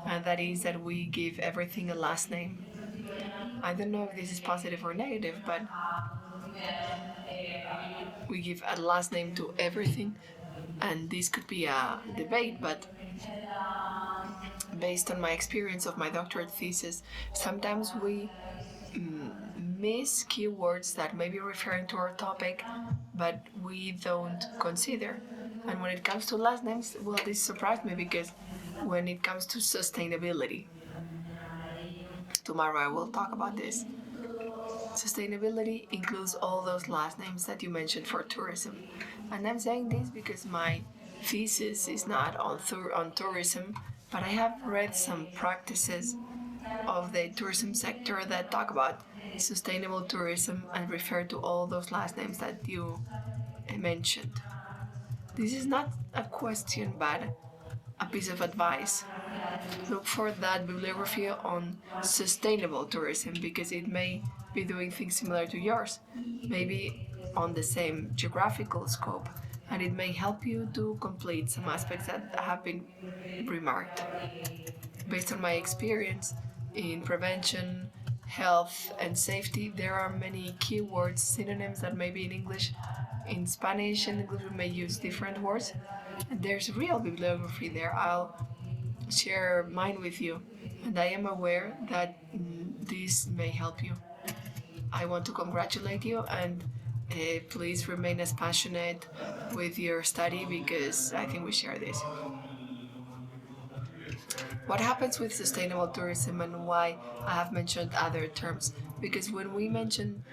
and that is that we give everything a last name. I don't know if this is positive or negative, but we give a last name to everything, and this could be a debate, but based on my experience of my doctorate thesis, sometimes we miss keywords that may be referring to our topic, but we don't consider. And when it comes to last names, well, this surprised me, because when it comes to sustainability, tomorrow I will talk about this. Sustainability includes all those last names that you mentioned for tourism. And I'm saying this because my thesis is not on tourism, but I have read some practices of the tourism sector that talk about sustainable tourism and refer to all those last names that you mentioned. This is not a question, but a piece of advice. Look for that bibliography on sustainable tourism, because it may be doing things similar to yours, maybe on the same geographical scope, and it may help you to complete some aspects that have been remarked. Based on my experience in prevention, health, and safety, there are many keywords, synonyms that maybe in English, in Spanish and English we may use different words. And there's real bibliography there. I'll share mine with you, and I am aware that this may help you. I want to congratulate you, and please remain as passionate with your study because I think we share this. What happens with sustainable tourism and why I have mentioned other terms? Because when we mention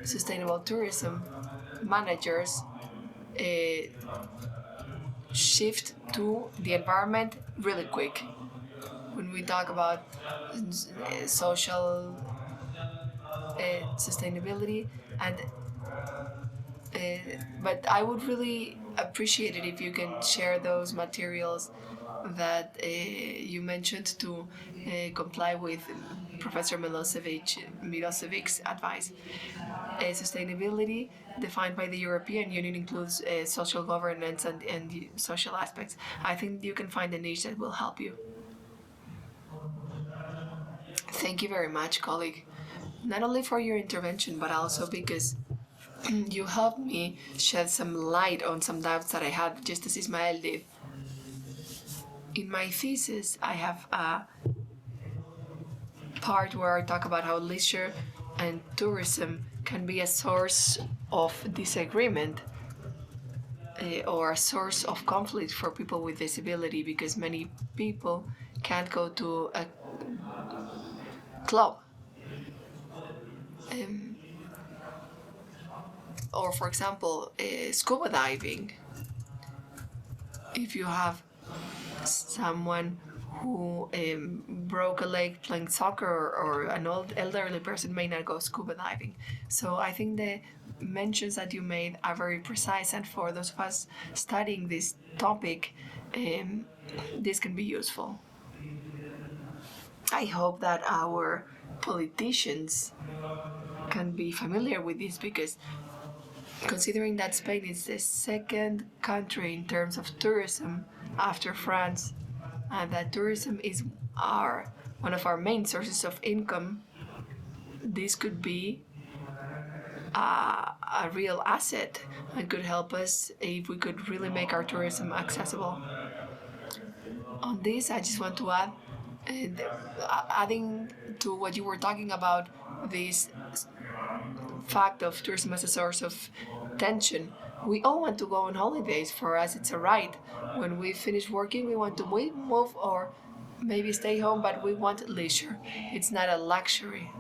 sustainable tourism, managers shift to the environment really quick. When we talk about social sustainability and but I would really appreciate it if you can share those materials that you mentioned to comply with Professor Milosevic's advice. Sustainability, defined by the European Union, includes social governance and social aspects. I think you can find a niche that will help you. Thank you very much, colleague. Not only for your intervention, but also because you helped me shed some light on some doubts that I had, just as Ismael did. In my thesis, I have a part where I talk about how leisure and tourism can be a source of disagreement or a source of conflict for people with disability, because many people can't go to a club. Or for example, scuba diving. If you have someone who broke a leg playing soccer, or an old elderly person may not go scuba diving. So I think the mentions that you made are very precise, and for those of us studying this topic, this can be useful. I hope that our politicians can be familiar with this, because considering that Spain is the second country in terms of tourism after France, and that tourism is one of our main sources of income, this could be a real asset and could help us if we could really make our tourism accessible. On this, I just want to add, adding to what you were talking about, this fact of tourism as a source of tension. We all want to go on holidays. For us, it's a right. When we finish working, we want to move or maybe stay home, but we want leisure. It's not a luxury.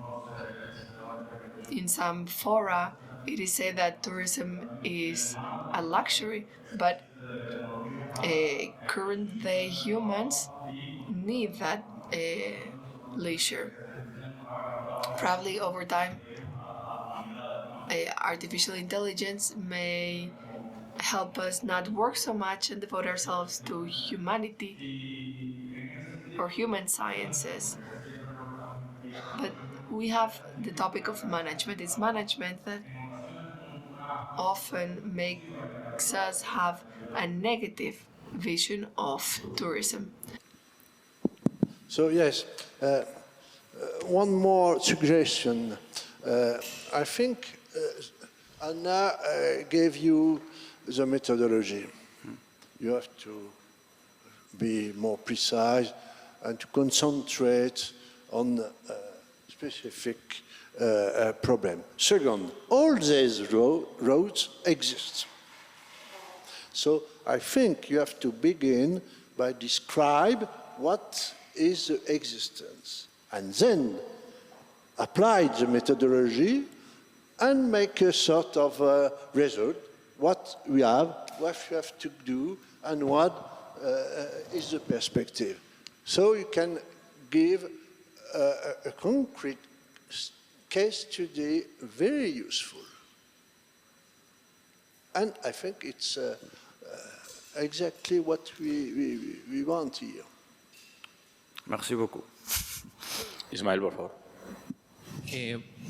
In some fora, it is said that tourism is a luxury, but current day humans need that leisure. Probably over time, artificial intelligence may help us not work so much and devote ourselves to humanity or human sciences. But we have the topic of management. It's management that often makes us have a negative vision of tourism. So yes, one more suggestion. I think Anna gave you the methodology. You have to be more precise and to concentrate on specific problem. Second, all these roads exist. So I think you have to begin by describe what is the existence, and then apply the methodology and make a sort of result, what we have, what we have to do, and what is the perspective. So you can give a concrete case study, very useful. And I think it's exactly what we want here. Merci beaucoup. Ismael, por favor.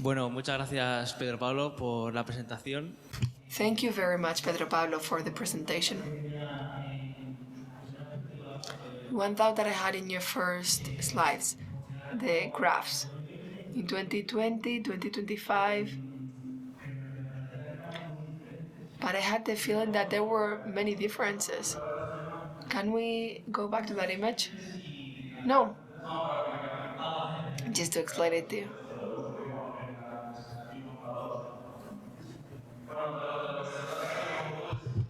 Bueno, muchas gracias, Pedro Pablo, por la presentación. Thank you very much, Pedro Pablo, for the presentation. One thought that I had in your first slides, the graphs. In 2020, 2025, but I had the feeling that there were many differences. Can we go back to that image? No. Just to explain it to you.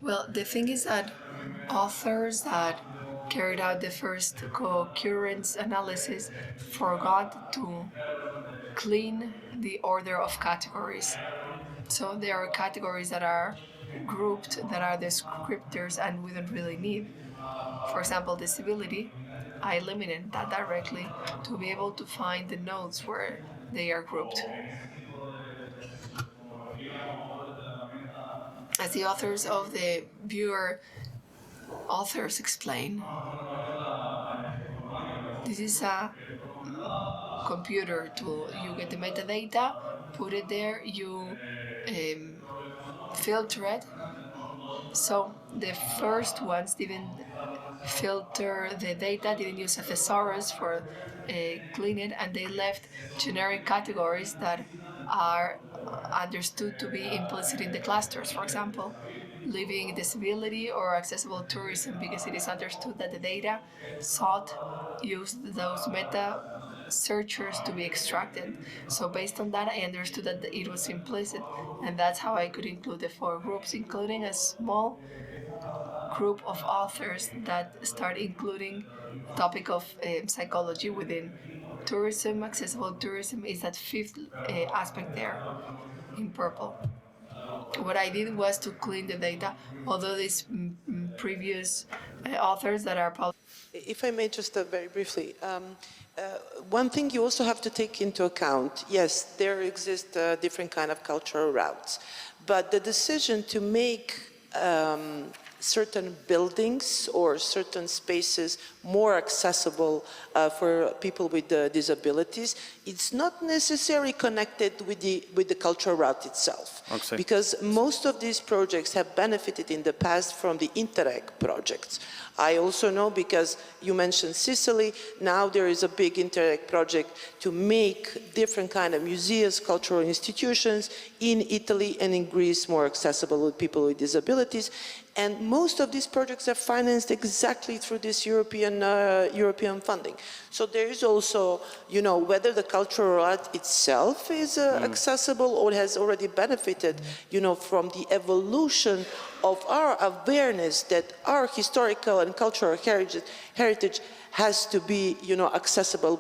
Well, the thing is that authors that carried out the first co-occurrence analysis forgot to clean the order of categories. So there are categories that are grouped, that are descriptors, and we don't really need. For example, disability, I eliminated that directly to be able to find the nodes where they are grouped. As the authors of the viewer authors explain, this is a computer tool. You get the metadata, put it there, you filter it. So the first ones didn't filter the data, didn't use a thesaurus for clean it, and they left generic categories that are understood to be implicit in the clusters. For example, living disability or accessible tourism, because it is understood that the data sought used those meta searchers to be extracted. So based on that, I understood that it was implicit, and that's how I could include the 4 groups, including a small group of authors that start including the topic of psychology within tourism. Accessible tourism is that 5th aspect there in purple. What I did was to clean the data, although these previous authors that are published. If I may just very briefly, one thing you also have to take into account, yes, there exist different kind of cultural routes, but the decision to make certain buildings or certain spaces more accessible for people with disabilities, it's not necessarily connected with the cultural route itself. Okay. Because most of these projects have benefited in the past from the Interreg projects. I also know, because you mentioned Sicily, now there is a big Interreg project to make different kind of museums, cultural institutions in Italy and in Greece more accessible to people with disabilities. And most of these projects are financed exactly through this European funding. So there is also, you know, whether the cultural art itself is accessible or has already benefited, you know, from the evolution of our awareness that our historical and cultural heritage has to be, you know, accessible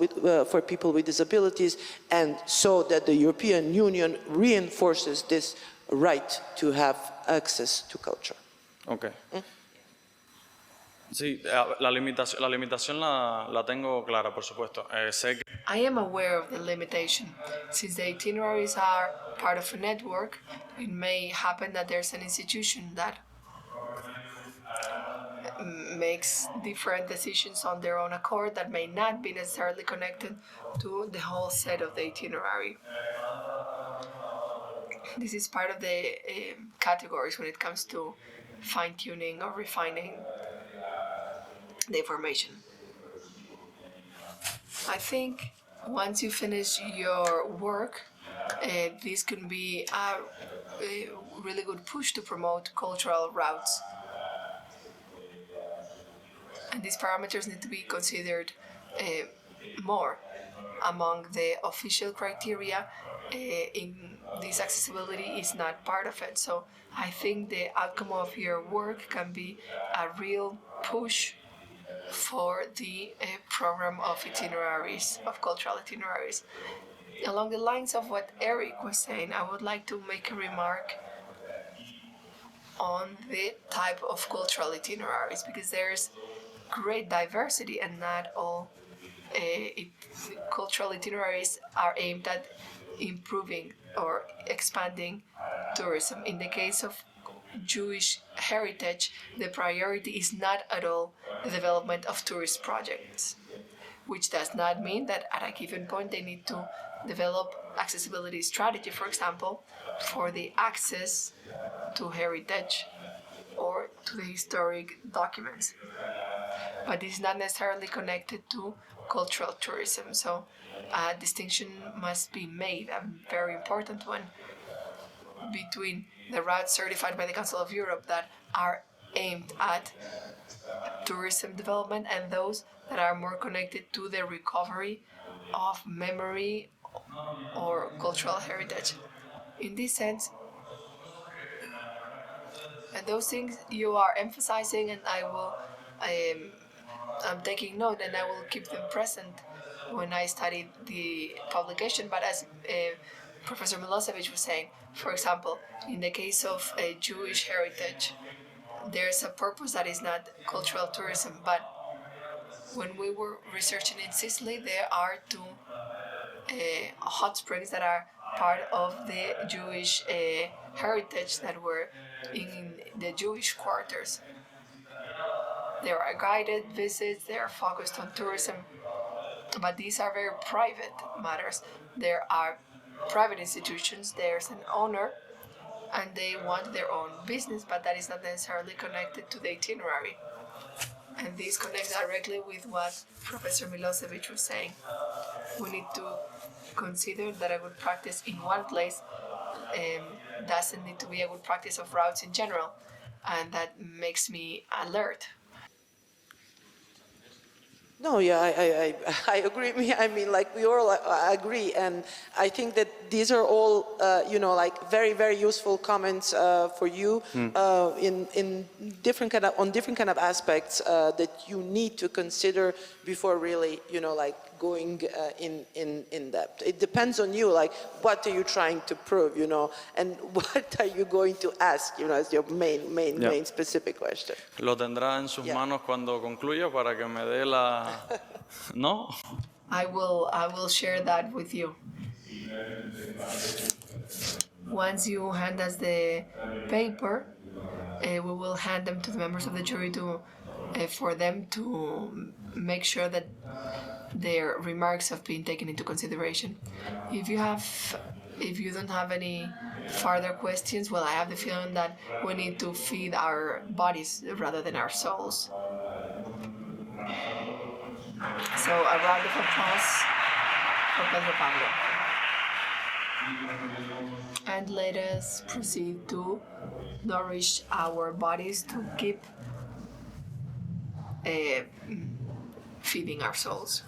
for people with disabilities, and so that the European Union reinforces this right to have access to culture. Okay. Sí, la limitación la tengo clara, por supuesto. Sé que I am aware of the limitation. Since the itineraries are part of a network, it may happen that there's an institution that makes different decisions on their own accord that may not be necessarily connected to the whole set of the itinerary. This is part of the categories when it comes to fine-tuning or refining the information. I think once you finish your work, this can be a really good push to promote cultural routes. And these parameters need to be considered more among the official criteria. In this accessibility is not part of it. So I think the outcome of your work can be a real push for the program of itineraries, of cultural itineraries. Along the lines of what Eric was saying, I would like to make a remark on the type of cultural itineraries, because there's great diversity and not all cultural itineraries are aimed at improving or expanding tourism. In the case of Jewish heritage, the priority is not at all the development of tourist projects, which does not mean that at a given point they need to develop accessibility strategy, for example, for the access to heritage or to the historic documents. But this is not necessarily connected to cultural tourism. So a distinction must be made, a very important one, between the routes certified by the Council of Europe that are aimed at tourism development and those that are more connected to the recovery of memory or cultural heritage. In this sense, and those things you are emphasizing, and I'm taking note, and I will keep them present when I study the publication. But as Professor MILOŠEVIĆ was saying, for example, in the case of Jewish heritage, there's a purpose that is not cultural tourism. But when we were researching in Sicily, there are two hot springs that are part of the Jewish heritage that were in the Jewish quarters. There are guided visits, they are focused on tourism, but these are very private matters. There are private institutions, there's an owner, and they want their own business, but that is not necessarily connected to the itinerary. And this connects directly with what Professor MILOŠEVIĆ was saying. We need to consider that a good practice in one place doesn't need to be a good practice of routes in general, and that makes me alert. No, yeah, I agree. I mean, like we all agree, and I think that these are all, like very, very useful comments for you in different kind of aspects that you need to consider before really, like going in depth. It depends on you, like what are you trying to prove, and what are you going to ask, as your main specific question. Lo tendrá en sus manos cuando concluya para que me dé la... ¿No? I will share that with you. Once you hand us the paper, we will hand them to the members of the jury for them to make sure that their remarks have been taken into consideration. If you don't have any further questions, well, I have the feeling that we need to feed our bodies rather than our souls. So a round of applause for Pedro Pablo. And let us proceed to nourish our bodies to keep feeding our souls.